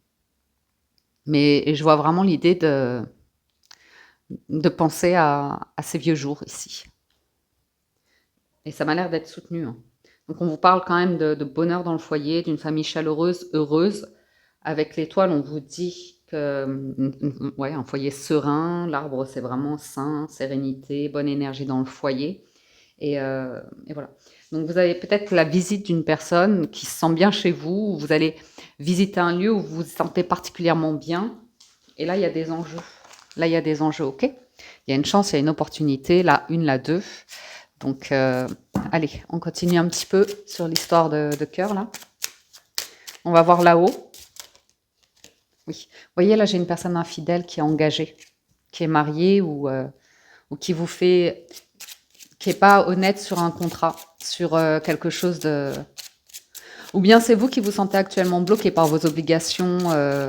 Speaker 1: Mais je vois vraiment l'idée de penser à ces vieux jours ici. Et ça m'a l'air d'être soutenu. Donc on vous parle quand même de bonheur dans le foyer, d'une famille chaleureuse, heureuse. Avec l'étoile, on vous dit que ouais, un foyer serein, l'arbre c'est vraiment sain, sérénité, bonne énergie dans le foyer. Et voilà. Donc vous avez peut-être la visite d'une personne qui se sent bien chez vous, ou vous allez visiter un lieu où vous vous sentez particulièrement bien. Et là, il y a des enjeux. Là, il y a des enjeux, ok? Il y a une chance, il y a une opportunité, la une, la deux. Donc, allez, on continue un petit peu sur l'histoire de cœur, là. On va voir là-haut. Oui. Vous voyez, là, j'ai une personne infidèle qui est engagée, qui est mariée ou qui vous fait... qui n'est pas honnête sur un contrat, sur quelque chose de... Ou bien c'est vous qui vous sentez actuellement bloqué par vos obligations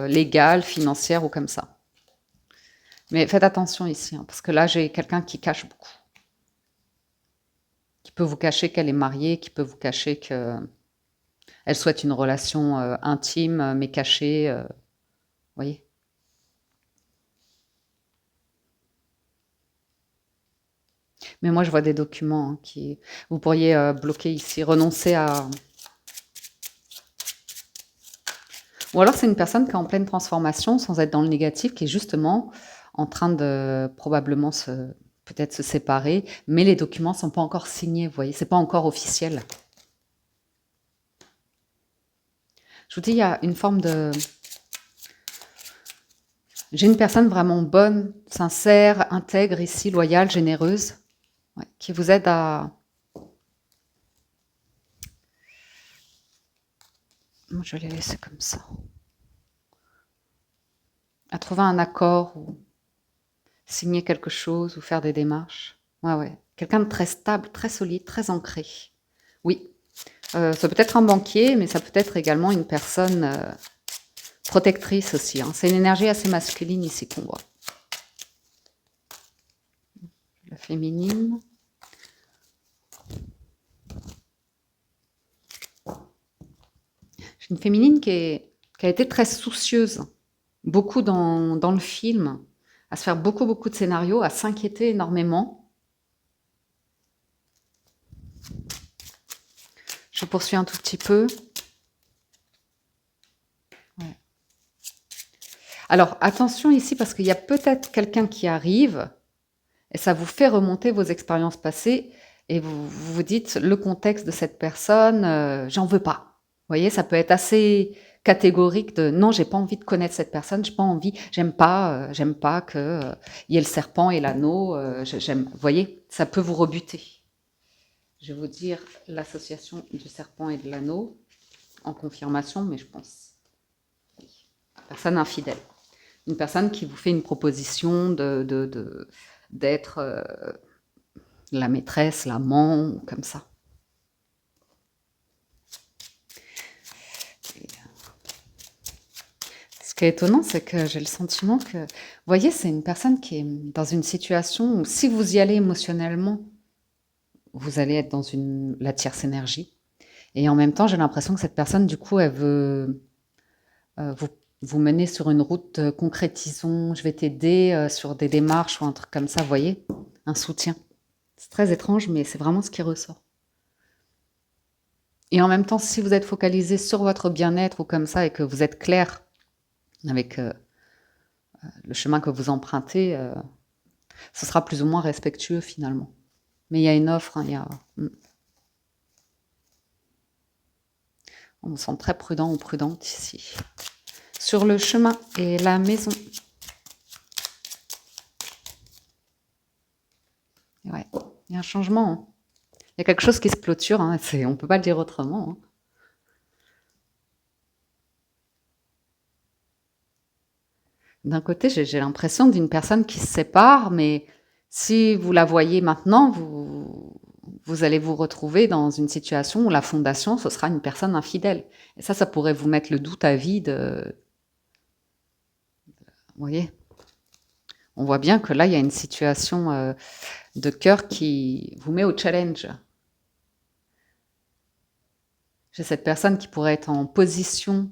Speaker 1: légales, financières ou comme ça. Mais faites attention ici, hein, parce que là, j'ai quelqu'un qui cache beaucoup. Qui peut vous cacher qu'elle est mariée, qui peut vous cacher qu'elle souhaite une relation intime, mais cachée. Vous voyez? Mais moi, je vois des documents hein, qui... Vous pourriez bloquer ici, renoncer à... Ou alors, c'est une personne qui est en pleine transformation, sans être dans le négatif, qui est justement en train de probablement peut-être se séparer, mais les documents ne sont pas encore signés, vous voyez, c'est pas encore officiel. Je vous dis, il y a une forme de... J'ai une personne vraiment bonne, sincère, intègre ici, loyale, généreuse, ouais, qui vous aide à... Moi, je vais les laisser comme ça. À trouver un accord ou signer quelque chose ou faire des démarches. Ouais, ouais. Quelqu'un de très stable, très solide, très ancré. Oui. Ça peut être un banquier, mais ça peut être également une personne protectrice aussi. Hein. C'est une énergie assez masculine ici qu'on voit. La féminine. J'ai une féminine qui a été très soucieuse, beaucoup dans le film, à se faire beaucoup de scénarios, à s'inquiéter énormément. Je poursuis un tout petit peu. Ouais. Alors, attention ici, parce qu'il y a peut-être quelqu'un qui arrive, et ça vous fait remonter vos expériences passées, et vous dites, le contexte de cette personne, j'en veux pas. Vous voyez, ça peut être assez catégorique de non, j'ai pas envie de connaître cette personne, j'ai pas envie, j'aime pas que y ait le serpent et l'anneau, j'aime. Vous voyez, ça peut vous rebuter. Je vais vous dire l'association du serpent et de l'anneau en confirmation, mais je pense. Oui. Personne infidèle. Une personne qui vous fait une proposition d'être la maîtresse, l'amant, comme ça. Ce qui est étonnant, c'est que j'ai le sentiment que, vous voyez, c'est une personne qui est dans une situation où si vous y allez émotionnellement, vous allez être dans la tierce énergie. Et en même temps, j'ai l'impression que cette personne, du coup, elle veut vous mener sur une route concrétisons, je vais t'aider sur des démarches ou un truc comme ça, vous voyez, un soutien. C'est très étrange, mais c'est vraiment ce qui ressort. Et en même temps, si vous êtes focalisé sur votre bien-être ou comme ça et que vous êtes clair avec le chemin que vous empruntez, ce sera plus ou moins respectueux finalement. Mais il y a une offre, hein, il y a... On me sent très prudent ou prudente ici. Sur le chemin et la maison. Ouais, il y a un changement. Hein. Il y a quelque chose qui se clôture, hein, on ne peut pas le dire autrement. Hein. D'un côté, j'ai l'impression d'une personne qui se sépare, mais si vous la voyez maintenant, vous allez vous retrouver dans une situation où la fondation, ce sera une personne infidèle. Et ça pourrait vous mettre le doute à vie de... Vous voyez? On voit bien que là, il y a une situation de cœur qui vous met au challenge. J'ai cette personne qui pourrait être en position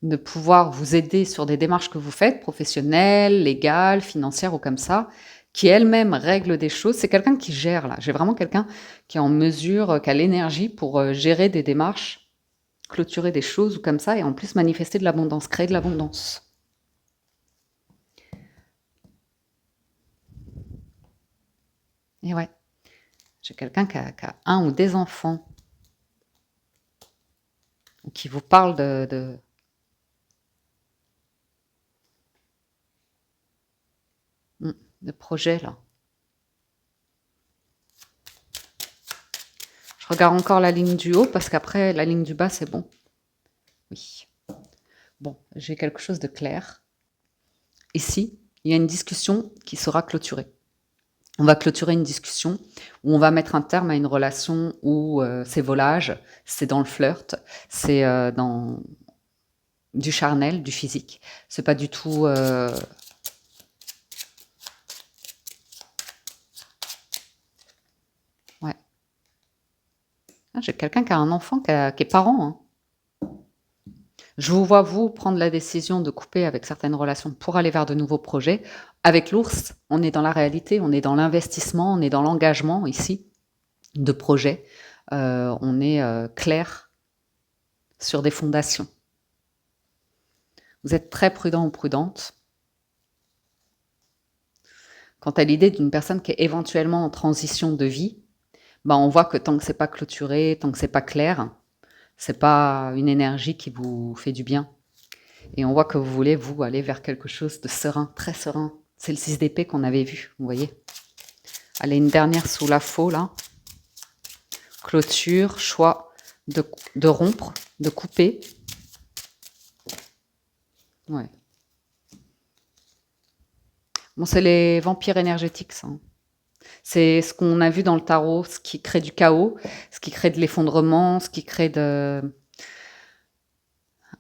Speaker 1: de pouvoir vous aider sur des démarches que vous faites, professionnelles, légales, financières ou comme ça, qui elle-même règle des choses. C'est quelqu'un qui gère là. J'ai vraiment quelqu'un qui est en mesure, qui a l'énergie pour gérer des démarches, clôturer des choses ou comme ça, et en plus manifester de l'abondance, créer de l'abondance. Et ouais, j'ai quelqu'un qui a un ou des enfants, ou qui vous parle de projets là. Je regarde encore la ligne du haut parce qu'après, la ligne du bas, c'est bon. Oui. Bon, j'ai quelque chose de clair. Ici, il y a une discussion qui sera clôturée. On va clôturer une discussion où on va mettre un terme à une relation où c'est volage, c'est dans le flirt, c'est dans du charnel, du physique. C'est pas du tout... Ouais. Ah, j'ai quelqu'un qui a un enfant qui est parent, hein. Je vous vois, vous, prendre la décision de couper avec certaines relations pour aller vers de nouveaux projets. Avec l'ours, on est dans la réalité, on est dans l'investissement, on est dans l'engagement ici de projets. On est clair sur des fondations. Vous êtes très prudent ou prudente. Quant à l'idée d'une personne qui est éventuellement en transition de vie, bah on voit que tant que c'est pas clôturé, tant que c'est pas clair, c'est pas une énergie qui vous fait du bien. Et on voit que vous voulez, vous, aller vers quelque chose de serein, très serein. C'est le 6 d'épée qu'on avait vu, vous voyez. Allez, une dernière sous la faux, là. Clôture, choix de rompre, de couper. Ouais. Bon, c'est les vampires énergétiques, ça. C'est ce qu'on a vu dans le tarot, ce qui crée du chaos, ce qui crée de l'effondrement, ce qui crée un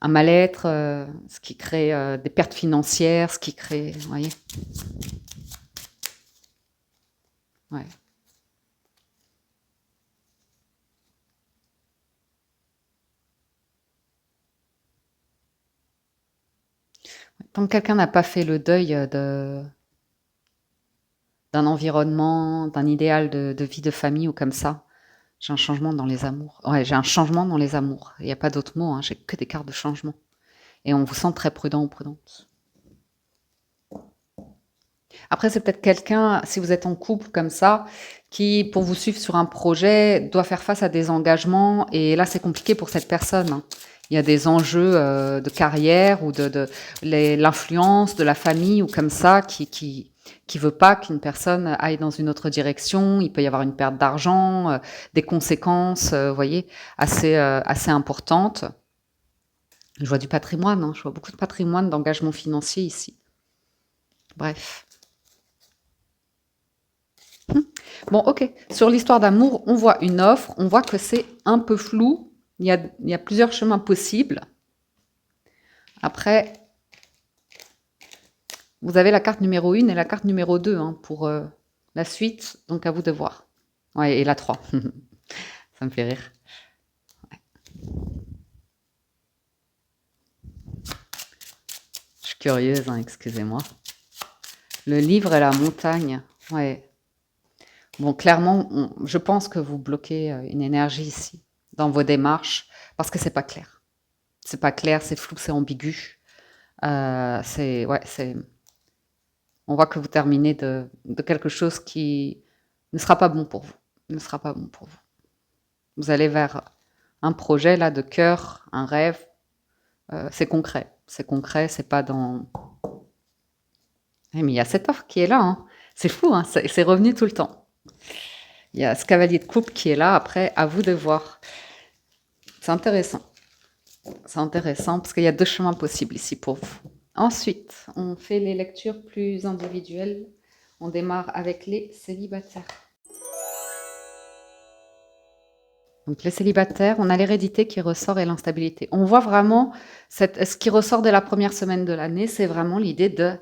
Speaker 1: mal-être, ce qui crée des pertes financières, ce qui crée... Vous voyez. Ouais. Tant que quelqu'un n'a pas fait le deuil d'un environnement, d'un idéal de vie de famille ou comme ça, j'ai un changement dans les amours. Ouais, j'ai un changement dans les amours. Il n'y a pas d'autre mot, hein, j'ai que des cartes de changement. Et on vous sent très prudent ou prudente. Après, c'est peut-être quelqu'un, si vous êtes en couple comme ça, qui, pour vous suivre sur un projet, doit faire face à des engagements. Et là, c'est compliqué pour cette personne, hein. Il y a des enjeux de carrière ou de l'influence de la famille ou comme ça qui veut pas qu'une personne aille dans une autre direction. Il peut y avoir une perte d'argent, des conséquences, vous voyez, assez importantes. Je vois du patrimoine, hein, je vois beaucoup de patrimoine, d'engagement financier ici. Bref. Bon, ok. Sur l'histoire d'amour, on voit une offre, on voit que c'est un peu flou. Il y a plusieurs chemins possibles. Après, vous avez la carte numéro 1 et la carte numéro 2 hein, pour la suite. Donc, à vous de voir. Ouais, et la 3. Ça me fait rire. Ouais. Je suis curieuse, hein, excusez-moi. Le livre et la montagne. Ouais. Bon, clairement, je pense que vous bloquez une énergie ici, dans vos démarches, parce que c'est pas clair. C'est pas clair, c'est flou, c'est ambigu. Ouais, on voit que vous terminez de quelque chose qui ne sera pas bon pour vous. Ne sera pas bon pour vous. Vous allez vers un projet là de cœur, un rêve. C'est concret. C'est concret, c'est pas dans. Eh, mais il y a cette offre qui est là. Hein. C'est fou, hein, c'est revenu tout le temps. Il y a ce cavalier de coupe qui est là. Après, à vous de voir. C'est intéressant. C'est intéressant parce qu'il y a 2 chemins possibles ici pour vous. Ensuite, on fait les lectures plus individuelles. On démarre avec les célibataires. Donc les célibataires, on a l'hérédité qui ressort et l'instabilité. On voit vraiment ce qui ressort de la première semaine de l'année, c'est vraiment l'idée de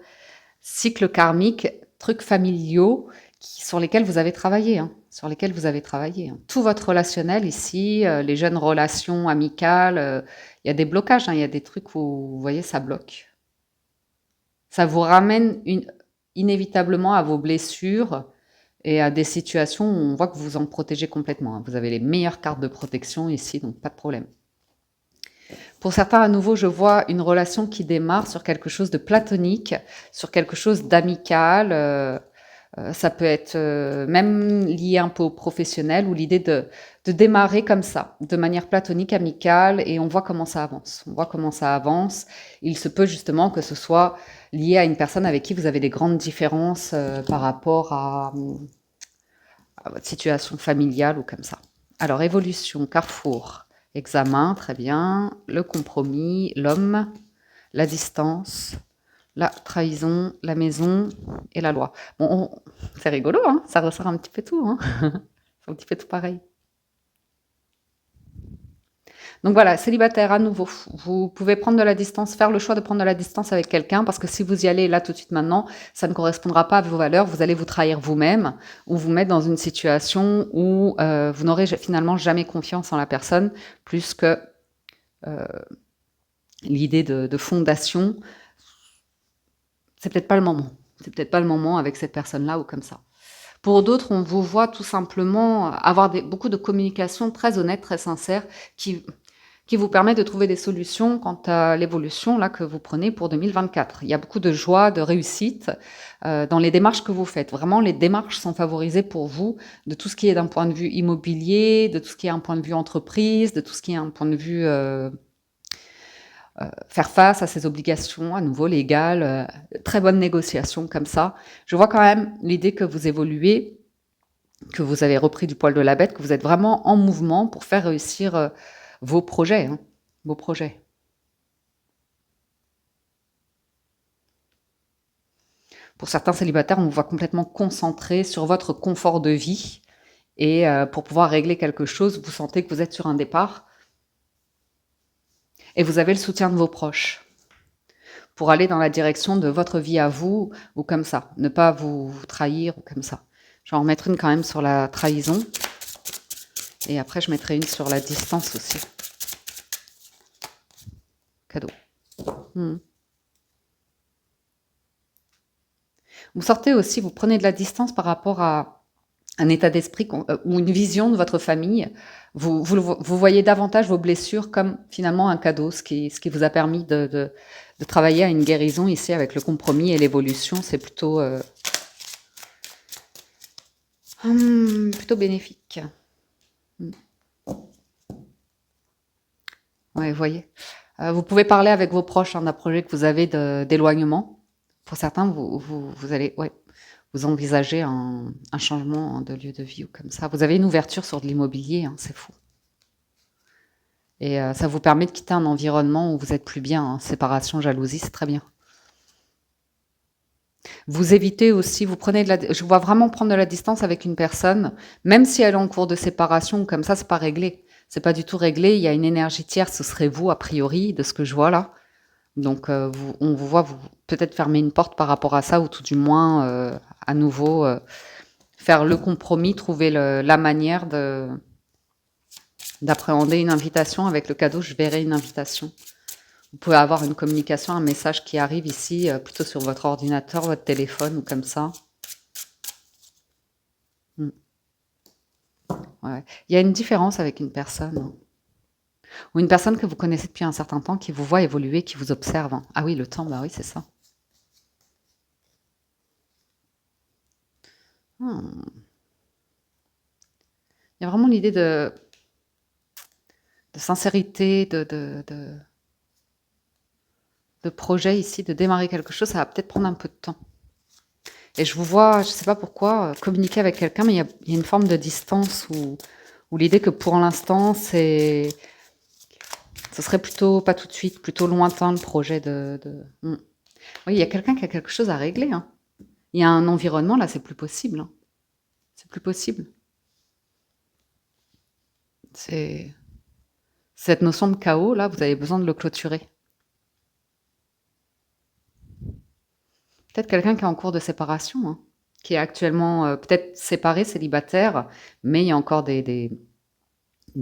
Speaker 1: cycle karmique, trucs familiaux sur lesquels vous avez travaillé. Hein, sur lesquels vous avez travaillé. Hein. Tout votre relationnel ici, les jeunes relations amicales, il y a des blocages, hein, il y a des trucs où, vous voyez, ça bloque. Ça vous ramène inévitablement à vos blessures et à des situations où on voit que vous en protégez complètement, hein. Vous avez les meilleures cartes de protection ici, donc pas de problème. Pour certains, à nouveau, je vois une relation qui démarre sur quelque chose de platonique, sur quelque chose d'amical. Ça peut être même lié un peu au professionnel ou l'idée de démarrer comme ça, de manière platonique, amicale, et on voit comment ça avance. On voit comment ça avance. Il se peut justement que ce soit lié à une personne avec qui vous avez des grandes différences par rapport à votre situation familiale ou comme ça. Alors, évolution, carrefour, examen, très bien, le compromis, l'homme, la distance, la trahison, la maison et la loi. Bon, c'est rigolo, hein, ça ressort un petit peu tout, hein. C'est un petit peu tout pareil. Donc voilà, célibataire à nouveau. Vous pouvez prendre de la distance, faire le choix de prendre de la distance avec quelqu'un parce que si vous y allez là tout de suite maintenant, ça ne correspondra pas à vos valeurs. Vous allez vous trahir vous-même ou vous mettre dans une situation où vous n'aurez finalement jamais confiance en la personne plus que euh, l'idée de fondation. C'est peut-être pas le moment. C'est peut-être pas le moment avec cette personne-là ou comme ça. Pour d'autres, on vous voit tout simplement avoir beaucoup de communication très honnête, très sincère, qui vous permet de trouver des solutions quant à l'évolution là que vous prenez pour 2024. Il y a beaucoup de joie, de réussite dans les démarches que vous faites. Vraiment, les démarches sont favorisées pour vous de tout ce qui est d'un point de vue immobilier, de tout ce qui est un point de vue entreprise, de tout ce qui est un point de vue faire face à ses obligations, à nouveau légales, très bonne négociation comme ça. Je vois quand même l'idée que vous évoluez, que vous avez repris du poil de la bête, que vous êtes vraiment en mouvement pour faire réussir vos projets, hein, vos projets. Pour certains célibataires, on vous voit complètement concentré sur votre confort de vie et pour pouvoir régler quelque chose, vous sentez que vous êtes sur un départ et vous avez le soutien de vos proches pour aller dans la direction de votre vie à vous ou comme ça, ne pas vous trahir ou comme ça. Je vais en mettre une quand même sur la trahison et après je mettrai une sur la distance aussi. Cadeau. Vous sortez aussi, vous prenez de la distance par rapport à un état d'esprit ou une vision de votre famille. Vous voyez davantage vos blessures comme finalement un cadeau, ce qui vous a permis de travailler à une guérison ici avec le compromis et l'évolution. C'est plutôt bénéfique. Ouais, vous voyez. Vous pouvez parler avec vos proches d'un projet que vous avez d'éloignement. Pour certains, vous allez vous envisagez un changement de lieu de vie ou comme ça. Vous avez une ouverture sur de l'immobilier, hein, c'est fou. Et ça vous permet de quitter un environnement où vous êtes plus bien, hein. Séparation, jalousie, c'est très bien. Vous évitez aussi, vous prenez je vois vraiment prendre de la distance avec une personne, même si elle est en cours de séparation ou comme ça, c'est pas réglé. C'est pas du tout réglé. Il y a une énergie tierce, ce serait vous, a priori, de ce que je vois là. Donc, on vous voit peut-être fermer une porte par rapport à ça, ou tout du moins, à nouveau, faire le compromis, trouver la manière d'appréhender une invitation. Avec le cadeau, je verrai une invitation. Vous pouvez avoir une communication, un message qui arrive ici, plutôt sur votre ordinateur, votre téléphone ou comme ça. Ouais. Il y a une différence avec une personne, hein. Ou une personne que vous connaissez depuis un certain temps, qui vous voit évoluer, qui vous observe, hein. Ah oui, le temps, bah oui, c'est ça. Il y a vraiment l'idée de sincérité, de projet ici, de démarrer quelque chose. Ça va peut-être prendre un peu de temps. Et je vous vois, je ne sais pas pourquoi, communiquer avec quelqu'un, mais il y a une forme de distance où l'idée que pour l'instant, ce serait plutôt pas tout de suite, plutôt lointain le projet Oui, il y a quelqu'un qui a quelque chose à régler, hein. Il y a un environnement, là, c'est plus possible, hein. C'est plus possible. Cette notion de chaos, là, vous avez besoin de le clôturer. Peut-être quelqu'un qui est en cours de séparation, hein, qui est actuellement peut-être séparé, célibataire, mais il y a encore des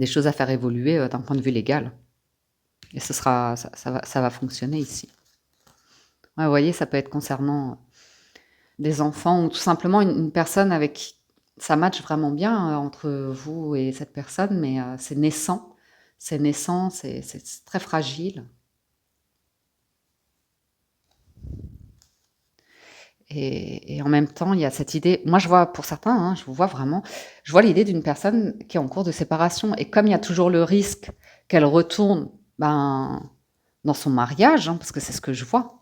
Speaker 1: choses à faire évoluer d'un point de vue légal. Et ça va fonctionner ici. Ouais, vous voyez, ça peut être concernant des enfants ou tout simplement une personne avec qui ça match vraiment bien entre vous et cette personne, mais c'est naissant. C'est naissant, c'est très fragile. Et en même temps, il y a cette idée, moi je vois pour certains, hein, je vous vois vraiment, je vois l'idée d'une personne qui est en cours de séparation. Et comme il y a toujours le risque qu'elle retourne dans son mariage, hein, parce que c'est ce que je vois,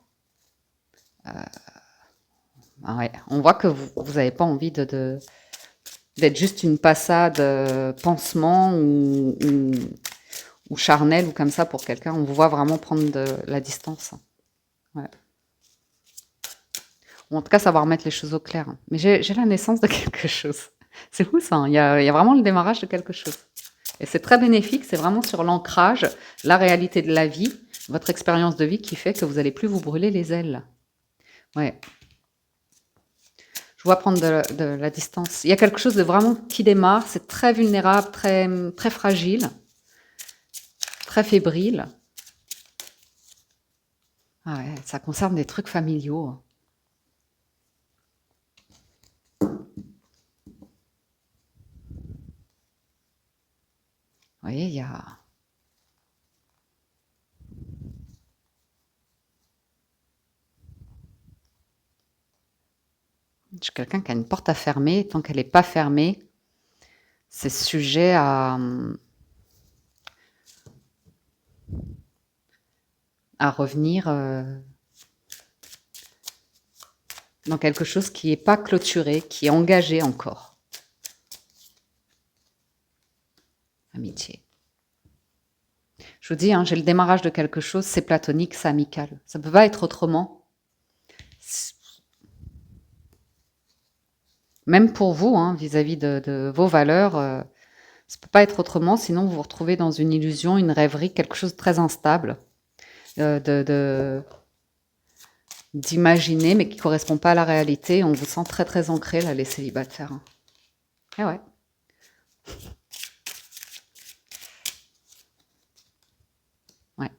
Speaker 1: ouais, on voit que vous n'avez pas envie d'être juste une passade pansement ou charnelle ou comme ça pour quelqu'un. On vous voit vraiment prendre de la distance. Ouais. Ou en tout cas, savoir mettre les choses au clair. Mais j'ai la naissance de quelque chose. C'est fou ça, hein. Il y a vraiment le démarrage de quelque chose. Et c'est très bénéfique, c'est vraiment sur l'ancrage, la réalité de la vie, votre expérience de vie qui fait que vous n'allez plus vous brûler les ailes. Ouais. Je vois prendre de la distance. Il y a quelque chose de vraiment qui démarre, c'est très vulnérable, très, très fragile, très fébrile. Ah ouais, ça concerne des trucs familiaux. Vous voyez, il y a... Je suis quelqu'un qui a une porte à fermer. Tant qu'elle n'est pas fermée, c'est sujet à revenir dans quelque chose qui n'est pas clôturé, qui est engagé encore. Amitié. Je vous dis, hein, j'ai le démarrage de quelque chose, c'est platonique, c'est amical. Ça ne peut pas être autrement. Même pour vous, hein, vis-à-vis de vos valeurs, ça ne peut pas être autrement, sinon vous vous retrouvez dans une illusion, une rêverie, quelque chose de très instable, d'imaginer, mais qui ne correspond pas à la réalité. On vous sent très très ancré, là, les célibataires. Eh ouais. Ouais.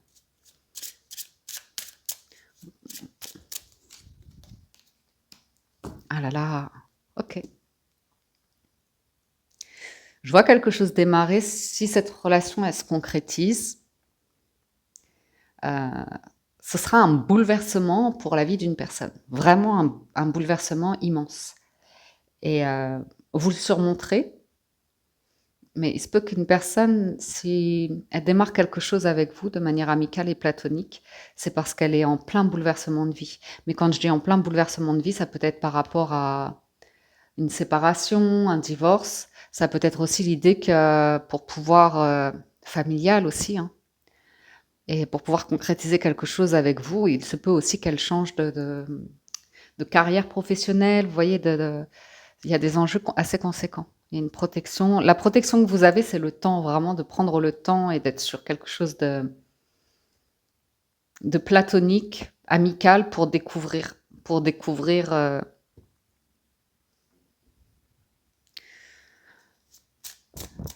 Speaker 1: Ah là là, ok. Je vois quelque chose démarrer. Si cette relation, elle se concrétise, ce sera un bouleversement pour la vie d'une personne. Vraiment un bouleversement immense. Et vous le surmonterez, mais il se peut qu'une personne, si elle démarre quelque chose avec vous de manière amicale et platonique, c'est parce qu'elle est en plein bouleversement de vie. Mais quand je dis en plein bouleversement de vie, ça peut être par rapport à une séparation, un divorce. Ça peut être aussi l'idée que pour pouvoir, familial aussi, hein, et pour pouvoir concrétiser quelque chose avec vous, il se peut aussi qu'elle change de carrière professionnelle. Vous voyez, il y a des enjeux assez conséquents. Il y a une protection. La protection que vous avez, c'est le temps, vraiment de prendre le temps et d'être sur quelque chose de platonique, amical pour découvrir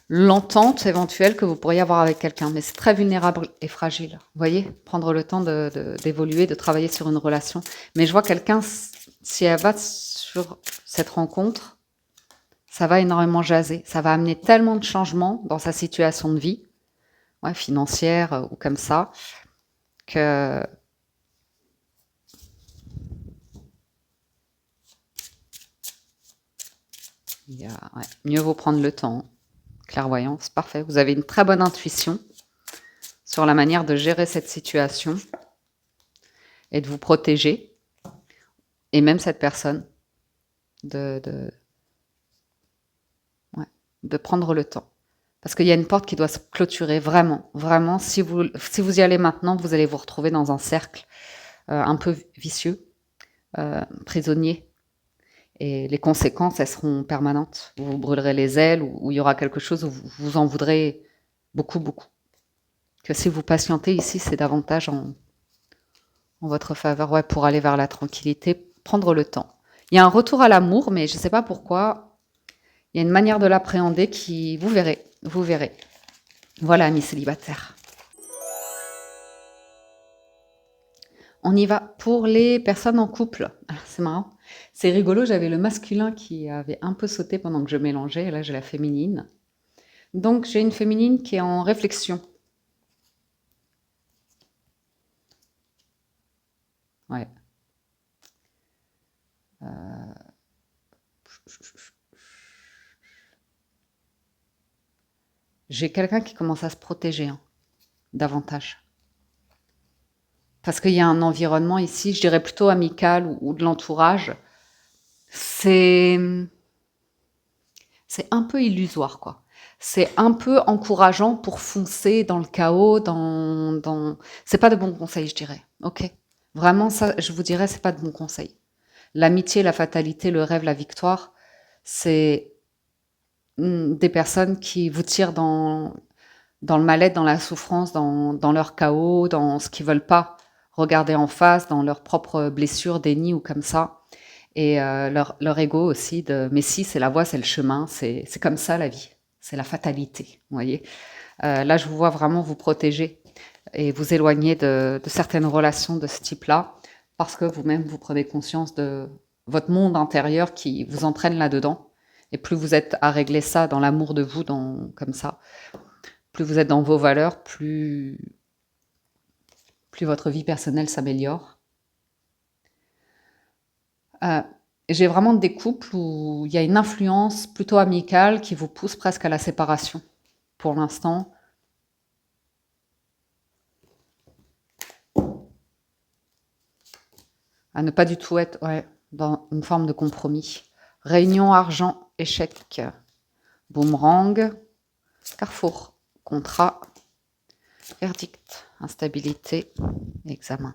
Speaker 1: l'entente éventuelle que vous pourriez avoir avec quelqu'un. Mais c'est très vulnérable et fragile. Vous voyez, prendre le temps d'évoluer, de travailler sur une relation. Mais je vois quelqu'un, si elle va sur cette rencontre, ça va énormément jaser. Ça va amener tellement de changements dans sa situation de vie, ouais, financière ou comme ça, que mieux vaut prendre le temps. Clairvoyance, parfait. Vous avez une très bonne intuition sur la manière de gérer cette situation et de vous protéger, et même cette personne, de prendre le temps. Parce qu'il y a une porte qui doit se clôturer, vraiment, vraiment. Si vous y allez maintenant, vous allez vous retrouver dans un cercle un peu vicieux, prisonnier. Et les conséquences, elles seront permanentes. Vous vous brûlerez les ailes, ou il y aura quelque chose où vous en voudrez beaucoup, beaucoup. Que si vous patientez ici, c'est davantage en votre faveur, ouais, pour aller vers la tranquillité, prendre le temps. Il y a un retour à l'amour, mais je ne sais pas pourquoi. Il y a une manière de l'appréhender qui, vous verrez, vous verrez. Voilà, amis célibataires. On y va pour les personnes en couple. Alors, c'est marrant. C'est rigolo, j'avais le masculin qui avait un peu sauté pendant que je mélangeais, et là j'ai la féminine. Donc j'ai une féminine qui est en réflexion. Ouais. J'ai quelqu'un qui commence à se protéger hein, davantage. Parce qu'il y a un environnement ici, je dirais plutôt amical ou de l'entourage. C'est c'est un peu illusoire, quoi. C'est un peu encourageant pour foncer dans le chaos, c'est pas de bons conseils, je dirais. Ok. Vraiment, ça, je vous dirais, c'est pas de bons conseils. L'amitié, la fatalité, le rêve, la victoire, c'est des personnes qui vous tirent dans le mal-être, dans la souffrance, dans leur chaos, dans ce qu'ils veulent pas regarder en face, dans leurs propres blessures, déni ou comme ça. Et leur ego aussi de mais si, c'est la voie, c'est le chemin, c'est comme ça la vie, c'est la fatalité, vous voyez. Là, je vous vois vraiment vous protéger et vous éloigner de certaines relations de ce type-là parce que vous-même, vous prenez conscience de votre monde intérieur qui vous entraîne là-dedans. Et plus vous êtes à régler ça dans l'amour de vous, comme ça, plus vous êtes dans vos valeurs, plus votre vie personnelle s'améliore. Euh, j'ai vraiment des couples où il y a une influence plutôt amicale qui vous pousse presque à la séparation. Pour l'instant, à ne pas du tout être dans une forme de compromis. Réunion, argent, échec, boomerang, carrefour, contrat, verdict, instabilité, examen.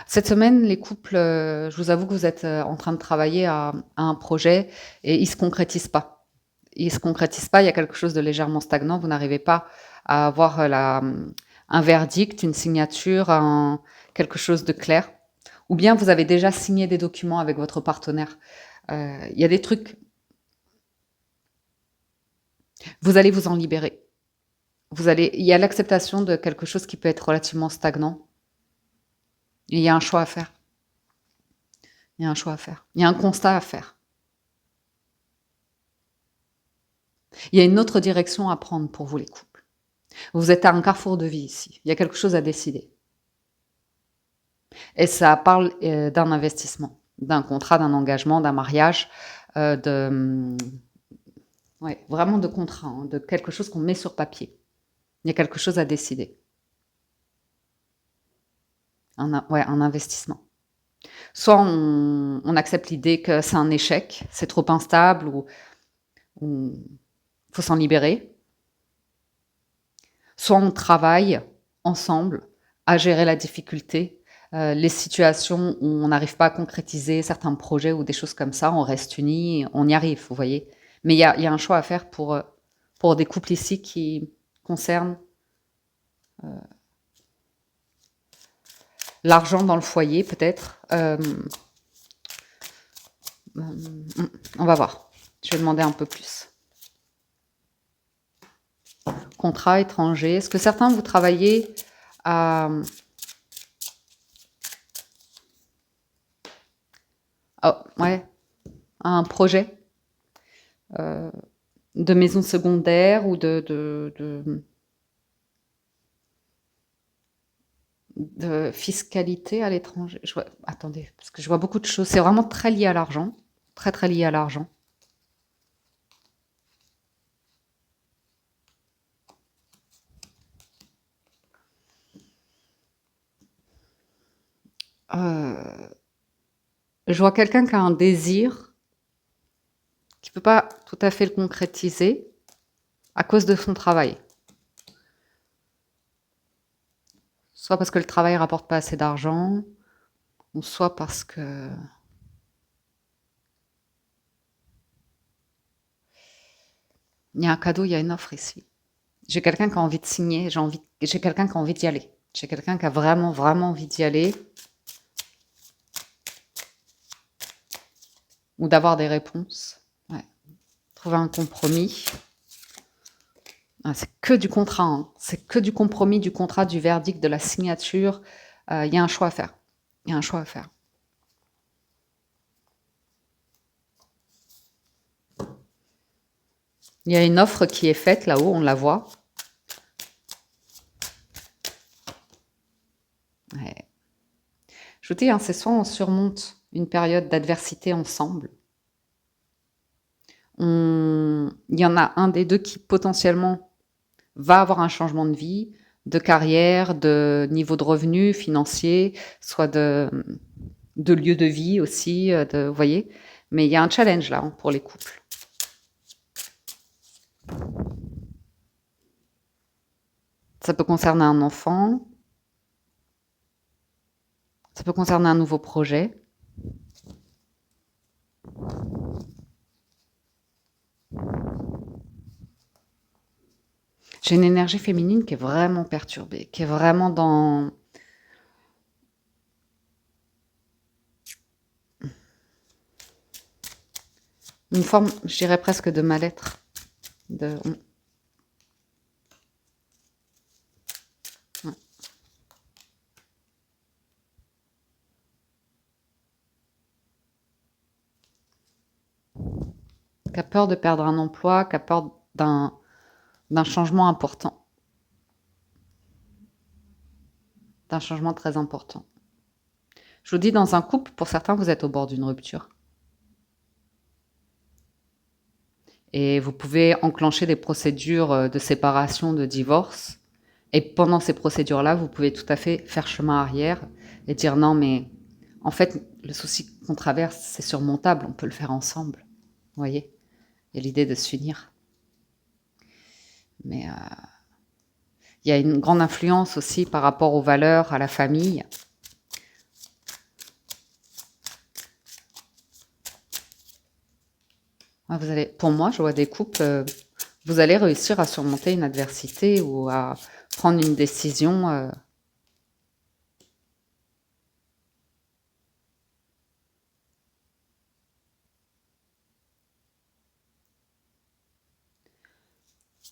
Speaker 1: Cette semaine, les couples, je vous avoue que vous êtes en train de travailler à un projet et il ne se concrétise pas. Il ne se concrétise pas, il y a quelque chose de légèrement stagnant, vous n'arrivez pas à avoir un verdict, une signature, quelque chose de clair. Ou bien vous avez déjà signé des documents avec votre partenaire. Il y a des trucs, vous allez vous en libérer. Il y a l'acceptation de quelque chose qui peut être relativement stagnant. Et il y a un choix à faire. Il y a un choix à faire. Il y a un constat à faire. Il y a une autre direction à prendre pour vous les couples. Vous êtes à un carrefour de vie ici. Il y a quelque chose à décider. Et ça parle d'un investissement, d'un contrat, d'un engagement, d'un mariage, vraiment de contrat, hein, de quelque chose qu'on met sur papier. Il y a quelque chose à décider. Un investissement. Soit on accepte l'idée que c'est un échec, c'est trop instable, ou faut s'en libérer. Soit on travaille ensemble à gérer la difficulté, les situations où on n'arrive pas à concrétiser certains projets ou des choses comme ça, on reste unis, on y arrive, vous voyez. Mais il y a un choix à faire pour des couples ici qui concernent l'argent dans le foyer, peut-être. On va voir. Je vais demander un peu plus. Contrat étranger. Est-ce que certains, vous travaillez à... Oh, ouais, à un projet de maison secondaire ou de fiscalité à l'étranger. Attendez, parce que je vois beaucoup de choses. C'est vraiment très lié à l'argent. Très, très lié à l'argent. Je vois quelqu'un qui a un désir, qui ne peut pas tout à fait le concrétiser à cause de son travail. Soit parce que le travail ne rapporte pas assez d'argent, ou soit parce que... Il y a un cadeau, il y a une offre ici. J'ai quelqu'un qui a envie de signer, j'ai quelqu'un qui a envie d'y aller. J'ai quelqu'un qui a vraiment, vraiment envie d'y aller. Ou d'avoir des réponses. Ouais. Trouver un compromis. Ah, c'est que du contrat, hein. C'est que du compromis, du contrat, du verdict, de la signature. Il y a un choix à faire. Il y a un choix à faire. Il y a une offre qui est faite là-haut, on la voit. Ouais. Je vous dis, hein, c'est soit on surmonte une période d'adversité ensemble. Il y en a un des deux qui potentiellement va avoir un changement de vie, de carrière, de niveau de revenu financier, soit de lieu de vie aussi, vous voyez. Mais il y a un challenge là, hein, pour les couples. Ça peut concerner un enfant, ça peut concerner un nouveau projet. J'ai une énergie féminine qui est vraiment perturbée, qui est vraiment dans une forme, je dirais presque de mal-être. De... Ouais. Qui a peur de perdre un emploi, qui a peur d'un changement important, d'un changement très important. Je vous dis, dans un couple, pour certains, vous êtes au bord d'une rupture. Et vous pouvez enclencher des procédures de séparation, de divorce. Et pendant ces procédures-là, vous pouvez tout à fait faire chemin arrière et dire non, mais en fait, le souci qu'on traverse, c'est surmontable, on peut le faire ensemble. Vous voyez? Il y a l'idée de s'unir. Mais il y a une grande influence aussi par rapport aux valeurs, à la famille. Vous allez, pour moi, je vois des couples, vous allez réussir à surmonter une adversité ou à prendre une décision.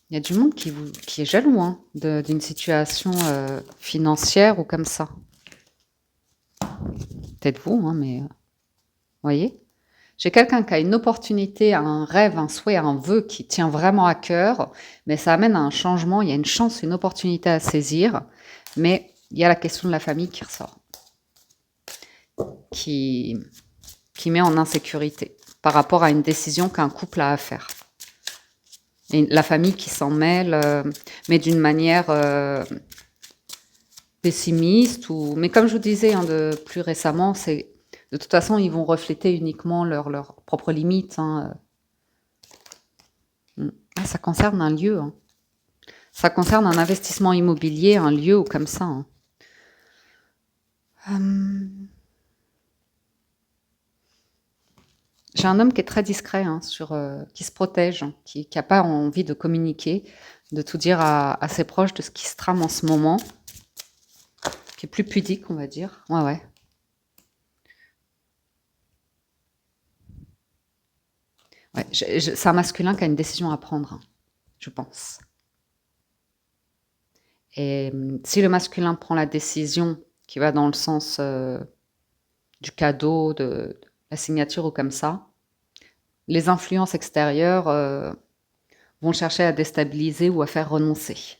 Speaker 1: Il y a du monde qui est jaloux hein, d'une situation financière ou comme ça. Peut-être vous, hein, mais voyez. J'ai quelqu'un qui a une opportunité, un rêve, un souhait, un vœu qui tient vraiment à cœur, mais ça amène à un changement, il y a une chance, une opportunité à saisir, mais il y a la question de la famille qui ressort, qui met en insécurité par rapport à une décision qu'un couple a à faire. Et la famille qui s'en mêle, mais d'une manière pessimiste. Mais comme je vous disais hein, plus récemment, c'est de toute façon, ils vont refléter uniquement leurs propres limites. Hein. Ah, ça concerne un lieu. Hein. Ça concerne un investissement immobilier, un lieu ou comme ça. Hein. J'ai un homme qui est très discret, hein, qui se protège, hein, qui n'a pas envie de communiquer, de tout dire à ses proches de ce qui se trame en ce moment, qui est plus pudique, on va dire. Ouais, ouais. Ouais, c'est un masculin qui a une décision à prendre, hein, je pense. Et si le masculin prend la décision qui va dans le sens du cadeau, de la signature ou comme ça, les influences extérieures vont chercher à déstabiliser ou à faire renoncer.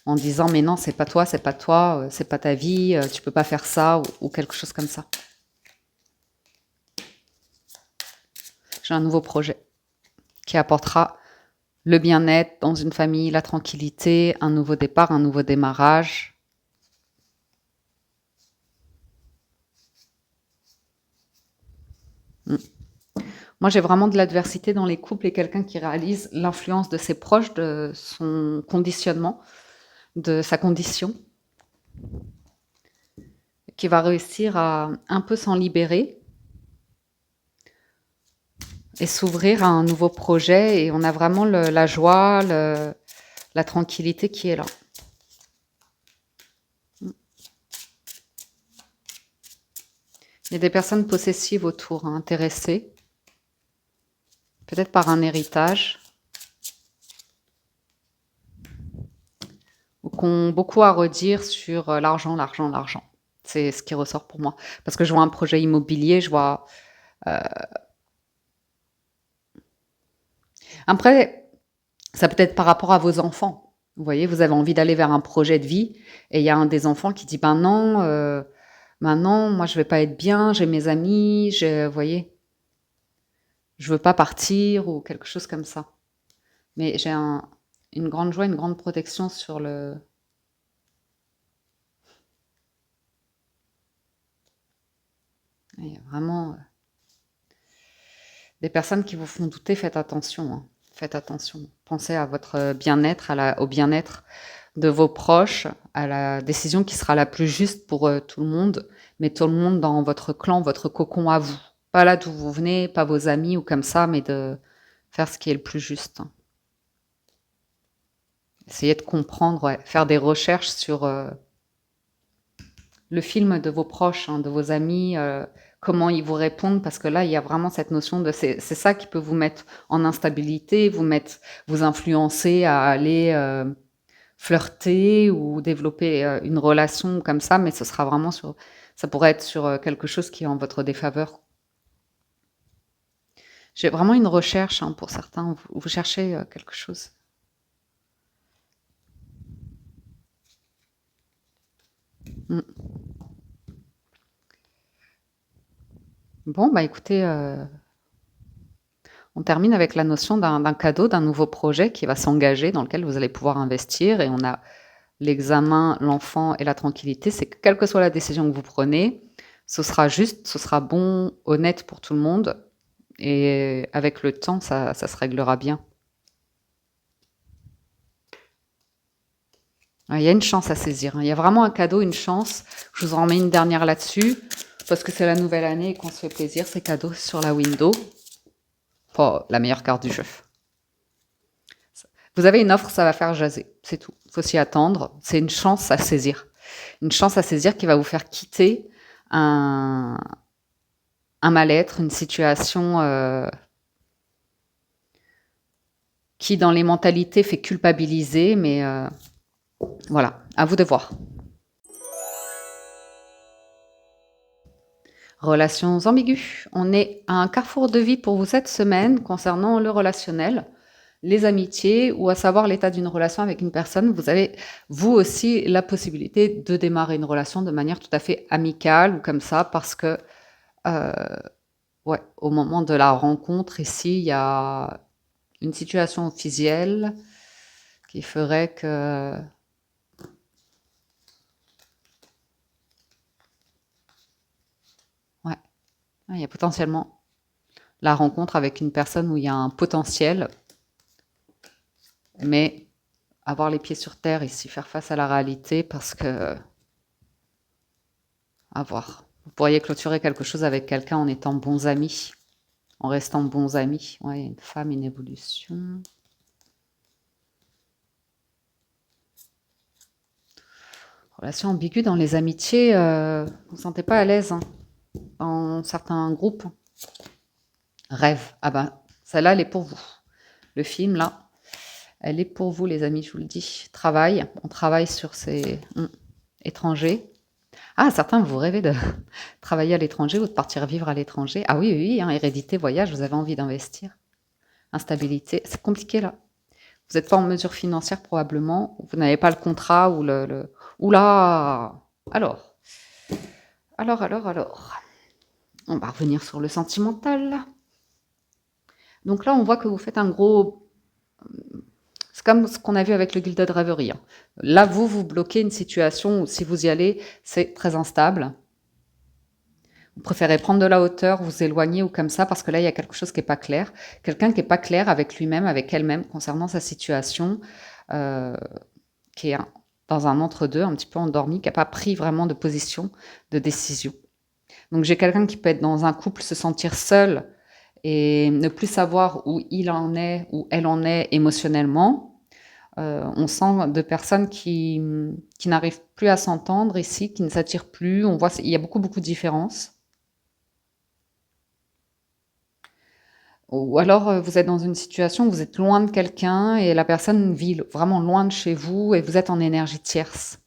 Speaker 1: En disant mais non, c'est pas toi, c'est pas ta vie, tu peux pas faire ça ou quelque chose comme ça. J'ai un nouveau projet qui apportera le bien-être dans une famille, la tranquillité, un nouveau départ, un nouveau démarrage. Moi, j'ai vraiment de l'adversité dans les couples et quelqu'un qui réalise l'influence de ses proches, de son conditionnement, de sa condition, qui va réussir à un peu s'en libérer et s'ouvrir à un nouveau projet. Et on a vraiment la joie, la tranquillité qui est là. Il y a des personnes possessives autour, hein, intéressées, peut-être par un héritage. qui ont beaucoup à redire sur l'argent, l'argent, l'argent. C'est ce qui ressort pour moi. Parce que je vois un projet immobilier, je vois... Après, ça peut être par rapport à vos enfants. Vous voyez, vous avez envie d'aller vers un projet de vie et il y a un des enfants qui dit, ben non, moi je vais pas être bien, j'ai mes amis, vous voyez, je veux pas partir ou quelque chose comme ça. Mais j'ai une grande joie, une grande protection sur le... Il y a vraiment des personnes qui vous font douter, faites attention, hein. Faites attention. Pensez à votre bien-être, au bien-être de vos proches, à la décision qui sera la plus juste pour tout le monde, mais tout le monde dans votre clan, votre cocon à vous. Pas là d'où vous venez, pas vos amis ou comme ça, mais de faire ce qui est le plus juste. Essayez de comprendre, ouais, faire des recherches sur le film de vos proches, hein, de vos amis, comment ils vous répondent, parce que là, il y a vraiment cette notion de... C'est ça qui peut vous mettre en instabilité, vous influencer à aller flirter ou développer une relation comme ça, mais ce sera vraiment sur... Ça pourrait être sur quelque chose qui est en votre défaveur. J'ai vraiment une recherche, hein, pour certains, vous cherchez quelque chose. Mm. Bon, bah écoutez, on termine avec la notion d'un cadeau, d'un nouveau projet qui va s'engager, dans lequel vous allez pouvoir investir. Et on a l'examen, l'enfant et la tranquillité. C'est que quelle que soit la décision que vous prenez, ce sera juste, ce sera bon, honnête pour tout le monde. Et avec le temps, ça se réglera bien. Il y a une chance à saisir, hein. Il y a vraiment un cadeau, une chance. Je vous en remets une dernière là-dessus, parce que c'est la nouvelle année et qu'on se fait plaisir. C'est cadeau sur la window. Oh, la meilleure carte du jeu. Vous avez une offre, ça va faire jaser. C'est tout. Il faut s'y attendre. C'est une chance à saisir. Une chance à saisir qui va vous faire quitter un mal-être, une situation qui, dans les mentalités, fait culpabiliser. Mais voilà, à vous de voir. Relations ambiguës. On est à un carrefour de vie pour vous cette semaine concernant le relationnel, les amitiés ou à savoir l'état d'une relation avec une personne. Vous avez, vous aussi, la possibilité de démarrer une relation de manière tout à fait amicale ou comme ça parce que, ouais, au moment de la rencontre, ici, il y a une situation officielle qui ferait que... Ouais, il y a potentiellement la rencontre avec une personne où il y a un potentiel, mais avoir les pieds sur terre ici, faire face à la réalité parce que... À voir. Vous pourriez clôturer quelque chose avec quelqu'un en étant bons amis, en restant bons amis. Ouais, une femme, une évolution. Relation ambiguë dans les amitiés, vous ne vous sentez pas à l'aise, hein, dans certains groupes. Rêve. Ah ben, celle-là, elle est pour vous. Le film, là, elle est pour vous, les amis, je vous le dis. Travail. On travaille sur ces étrangers. Ah, certains, vous rêvez de travailler à l'étranger ou de partir vivre à l'étranger. Ah oui, oui, oui, hein, hérédité, voyage, vous avez envie d'investir. Instabilité, c'est compliqué là. Vous n'êtes pas en mesure financière probablement, vous n'avez pas le contrat ou le... Oula. Alors. On va revenir sur le sentimental. Donc là, on voit que vous faites un gros... C'est comme ce qu'on a vu avec le Gilded Reverie, hein. Là, vous bloquez une situation où si vous y allez, c'est très instable. Vous préférez prendre de la hauteur, vous éloigner ou comme ça, parce que là, il y a quelque chose qui n'est pas clair. Quelqu'un qui n'est pas clair avec lui-même, avec elle-même, concernant sa situation, qui est dans un entre-deux, un petit peu endormi, qui n'a pas pris vraiment de position, de décision. Donc j'ai quelqu'un qui peut être dans un couple, se sentir seul et ne plus savoir où il en est, où elle en est émotionnellement. On sent deux personnes qui n'arrivent plus à s'entendre ici, qui ne s'attirent plus. On voit il y a beaucoup de différences. Ou alors, vous êtes dans une situation où vous êtes loin de quelqu'un et la personne vit vraiment loin de chez vous et vous êtes en énergie tierce.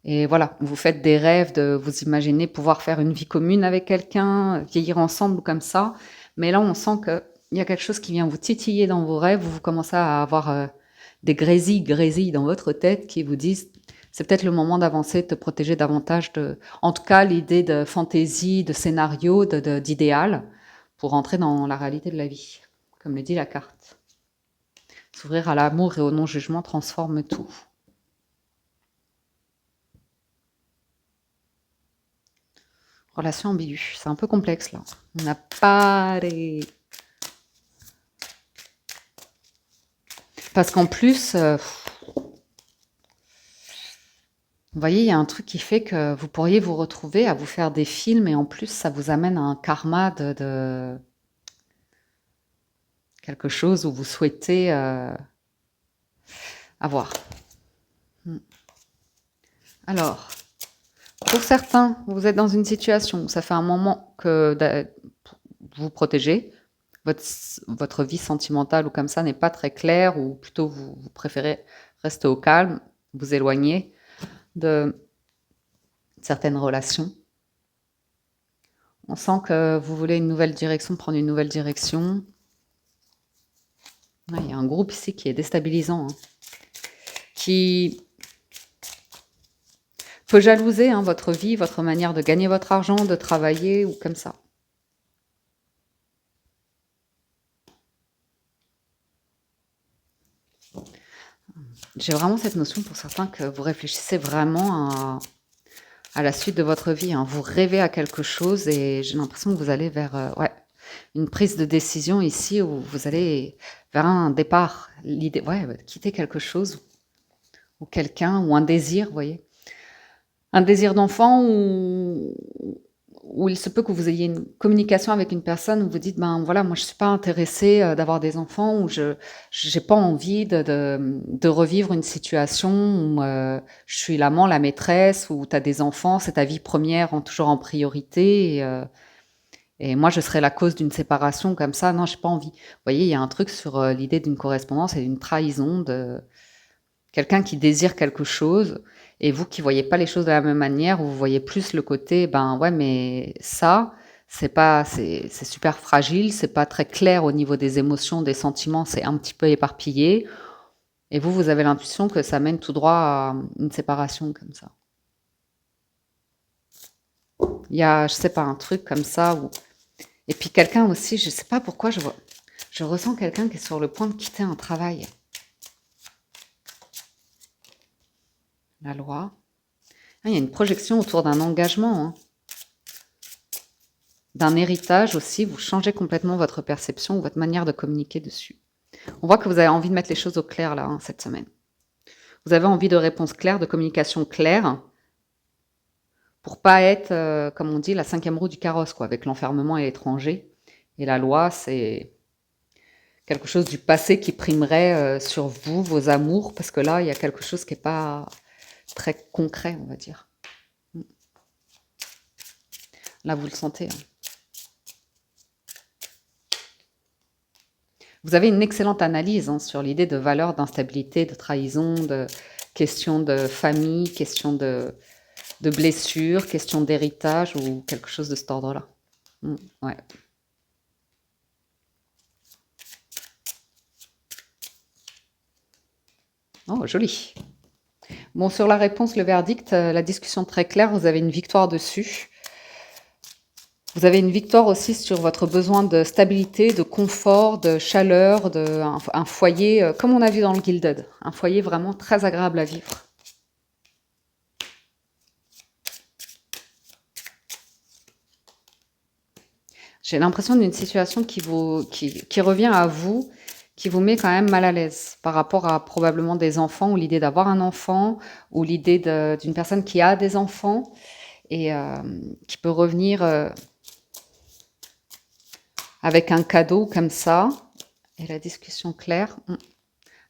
Speaker 1: Et voilà, vous faites des rêves de vous imaginer pouvoir faire une vie commune avec quelqu'un, vieillir ensemble comme ça. Mais là, on sent qu'il y a quelque chose qui vient vous titiller dans vos rêves, vous commencez à avoir des grésilles dans votre tête qui vous disent c'est peut-être le moment d'avancer, de te protéger davantage de... En tout cas, l'idée de fantaisie, de scénario, d'idéal, pour entrer dans la réalité de la vie, comme le dit la carte. S'ouvrir à l'amour et au non-jugement transforme tout. Relation ambiguë, c'est un peu complexe là. On n'a pas les... Parce qu'en plus, vous voyez, il y a un truc qui fait que vous pourriez vous retrouver à vous faire des films et en plus, ça vous amène à un karma de quelque chose où vous souhaitez avoir. Alors, pour certains, vous êtes dans une situation où ça fait un moment que vous vous protégez, votre vie sentimentale ou comme ça n'est pas très claire, ou plutôt vous préférez rester au calme, vous éloigner de certaines relations. On sent que vous voulez une nouvelle direction, prendre une nouvelle direction. Ouais, il y a un groupe ici qui est déstabilisant, hein, qui peut jalouser votre vie, votre manière de gagner votre argent, de travailler ou comme ça. J'ai vraiment cette notion pour certains que vous réfléchissez vraiment à la suite de votre vie. Hein. Vous rêvez à quelque chose et j'ai l'impression que vous allez vers une prise de décision ici où vous allez vers un départ. L'idée, quitter quelque chose ou quelqu'un ou un désir, vous voyez. Un désir d'enfant où il se peut que vous ayez une communication avec une personne où vous dites, ben voilà, moi je suis pas intéressée d'avoir des enfants, ou je j'ai pas envie de revivre une situation où je suis l'amant, la maîtresse, où tu as des enfants, c'est ta vie première, toujours en priorité, et moi je serais la cause d'une séparation comme ça, non, j'ai pas envie. Vous voyez, il y a un truc sur l'idée d'une correspondance et d'une trahison de quelqu'un qui désire quelque chose et vous qui voyez pas les choses de la même manière, vous voyez plus le côté, ben ouais, mais ça, c'est super fragile, c'est pas très clair au niveau des émotions, des sentiments, c'est un petit peu éparpillé. Et vous avez l'intuition que ça mène tout droit à une séparation comme ça. Il y a, je sais pas, un truc comme ça où... Et puis quelqu'un aussi, je sais pas pourquoi, je ressens quelqu'un qui est sur le point de quitter un travail. La loi. Ah, il y a une projection autour d'un engagement, hein. D'un héritage aussi, vous changez complètement votre perception ou votre manière de communiquer dessus. On voit que vous avez envie de mettre les choses au clair là, hein, cette semaine. Vous avez envie de réponses claires, de communication claire, pour pas être, comme on dit, la 5e roue du carrosse, quoi, avec l'enfermement et l'étranger. Et la loi, c'est quelque chose du passé qui primerait sur vous, vos amours, parce que là, il y a quelque chose qui n'est pas très concret, on va dire. Là, vous le sentez. Hein. Vous avez une excellente analyse sur l'idée de valeur, d'instabilité, de trahison, de question de famille, question de blessure, question d'héritage ou quelque chose de cet ordre-là. Ouais. Oh, joli. Bon, sur la réponse, le verdict, la discussion très claire, vous avez une victoire dessus. Vous avez une victoire aussi sur votre besoin de stabilité, de confort, de chaleur, un foyer, comme on a vu dans le Gilded, un foyer vraiment très agréable à vivre. J'ai l'impression d'une situation qui revient à vous, qui vous met quand même mal à l'aise par rapport à probablement des enfants, ou l'idée d'avoir un enfant, ou l'idée d'une personne qui a des enfants, et qui peut revenir avec un cadeau comme ça, et la discussion claire.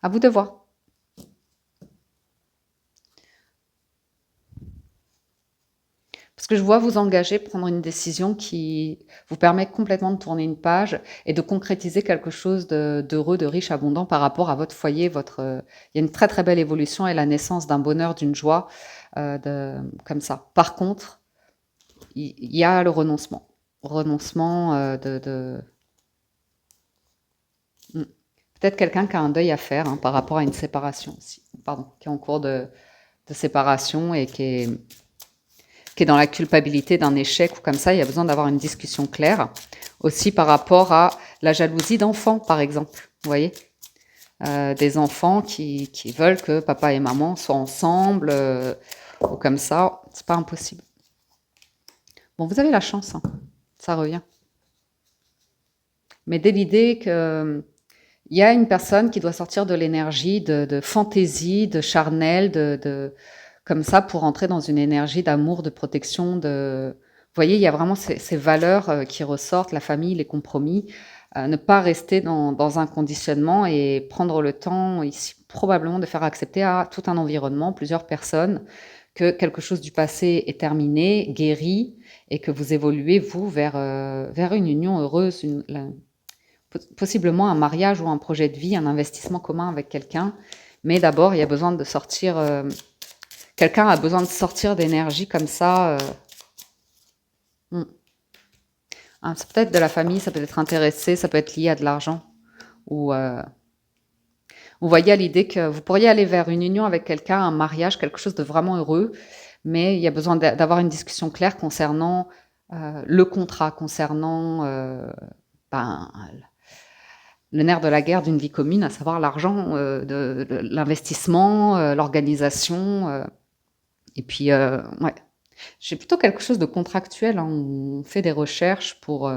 Speaker 1: À vous de voir. Parce Parce que je vois vous engager, prendre une décision qui vous permet complètement de tourner une page et de concrétiser quelque chose d'heureux, de riche, abondant par rapport à votre foyer. Il y a une très très belle évolution et la naissance d'un bonheur, d'une joie, comme ça. Par contre, il y a le renoncement. Renoncement Hmm. Peut-être quelqu'un qui a un deuil à faire par rapport à une séparation aussi. Pardon, qui est en cours de séparation et qui est dans la culpabilité d'un échec ou comme ça. Il y a besoin d'avoir une discussion claire. Aussi par rapport à la jalousie d'enfants, par exemple. Vous voyez, des enfants qui veulent que papa et maman soient ensemble ou comme ça. C'est pas impossible. Bon, vous avez la chance, ça revient. Mais dès l'idée que il y a une personne qui doit sortir de l'énergie de fantaisie, de charnel, comme ça pour entrer dans une énergie d'amour, de protection. Vous voyez, il y a vraiment ces valeurs qui ressortent, la famille, les compromis. Ne pas rester dans un conditionnement et prendre le temps ici probablement de faire accepter à tout un environnement, plusieurs personnes, que quelque chose du passé est terminé, guéri, et que vous évoluez, vous, vers une union heureuse, possiblement un mariage ou un projet de vie, un investissement commun avec quelqu'un. Mais d'abord, il y a besoin de sortir... quelqu'un a besoin de sortir d'énergie comme ça. Ça peut être de la famille, ça peut être intéressé, ça peut être lié à de l'argent. Ou vous voyez à l'idée que vous pourriez aller vers une union avec quelqu'un, un mariage, quelque chose de vraiment heureux, mais il y a besoin d'avoir une discussion claire concernant le contrat, concernant le nerf de la guerre d'une vie commune, à savoir l'argent, de l'investissement, l'organisation. Et puis, ouais, j'ai plutôt quelque chose de contractuel. On fait des recherches pour...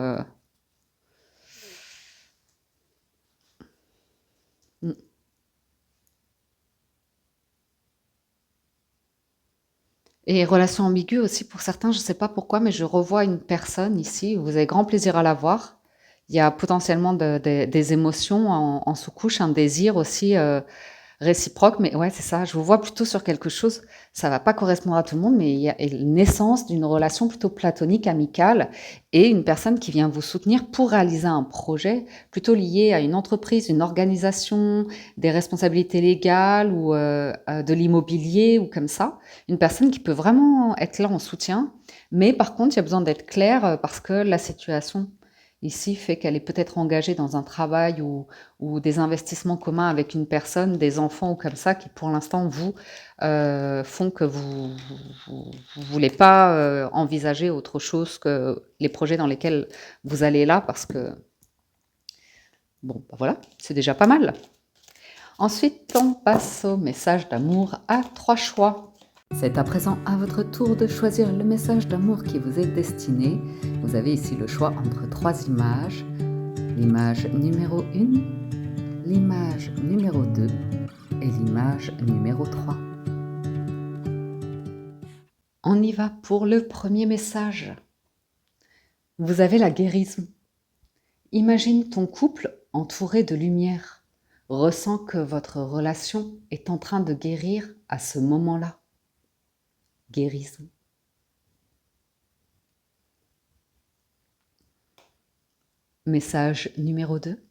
Speaker 1: Et relation ambiguë aussi pour certains, je ne sais pas pourquoi, mais je revois une personne ici, vous avez grand plaisir à la voir. Il y a potentiellement des émotions en sous-couche, un désir aussi réciproque, mais ouais, c'est ça. Je vous vois plutôt sur quelque chose, ça va pas correspondre à tout le monde, mais il y a une naissance d'une relation plutôt platonique, amicale, et une personne qui vient vous soutenir pour réaliser un projet plutôt lié à une entreprise, une organisation, des responsabilités légales ou de l'immobilier ou comme ça. Une personne qui peut vraiment être là en soutien, mais par contre, il y a besoin d'être clair parce que la situation ici fait qu'elle est peut-être engagée dans un travail ou des investissements communs avec une personne, des enfants ou comme ça, qui pour l'instant vous font que vous voulez pas envisager autre chose que les projets dans lesquels vous allez là, parce que bon, voilà, c'est déjà pas mal. Ensuite, on passe au message d'amour à 3 choix. C'est à présent à votre tour de choisir le message d'amour qui vous est destiné. Vous avez ici le choix entre 3 images. L'image numéro 1, l'image numéro 2 et l'image numéro 3. On y va pour le premier message. Vous avez la guérison. Imagine ton couple entouré de lumière. Ressens que votre relation est en train de guérir à ce moment-là. Guérison. Message numéro 2.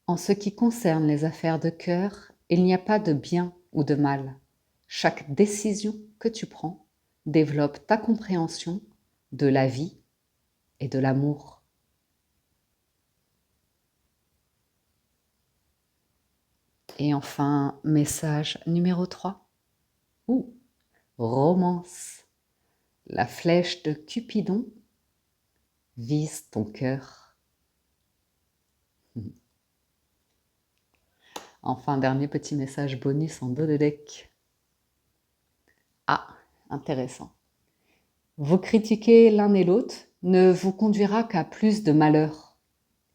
Speaker 1: En ce qui concerne les affaires de cœur, il n'y a pas de bien ou de mal. Chaque décision que tu prends développe ta compréhension de la vie et de l'amour. Et enfin, message numéro 3. Romance. La flèche de Cupidon vise ton cœur. Enfin, dernier petit message bonus en dos de deck. Ah, intéressant. Vous critiquer l'un et l'autre ne vous conduira qu'à plus de malheur.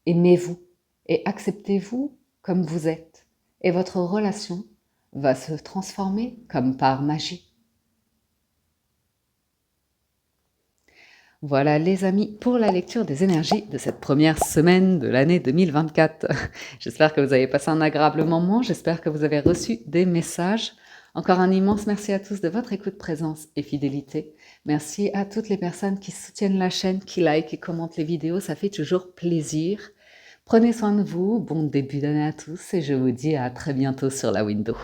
Speaker 1: Aimez-vous et acceptez-vous comme vous êtes, et votre relation va se transformer comme par magie. Voilà les amis pour la lecture des énergies de cette première semaine de l'année 2024. J'espère que vous avez passé un agréable moment, j'espère que vous avez reçu des messages. Encore un immense merci à tous de votre écoute, présence et fidélité. Merci à toutes les personnes qui soutiennent la chaîne, qui like et commentent les vidéos, ça fait toujours plaisir. Prenez soin de vous, bon début d'année à tous et je vous dis à très bientôt sur la window.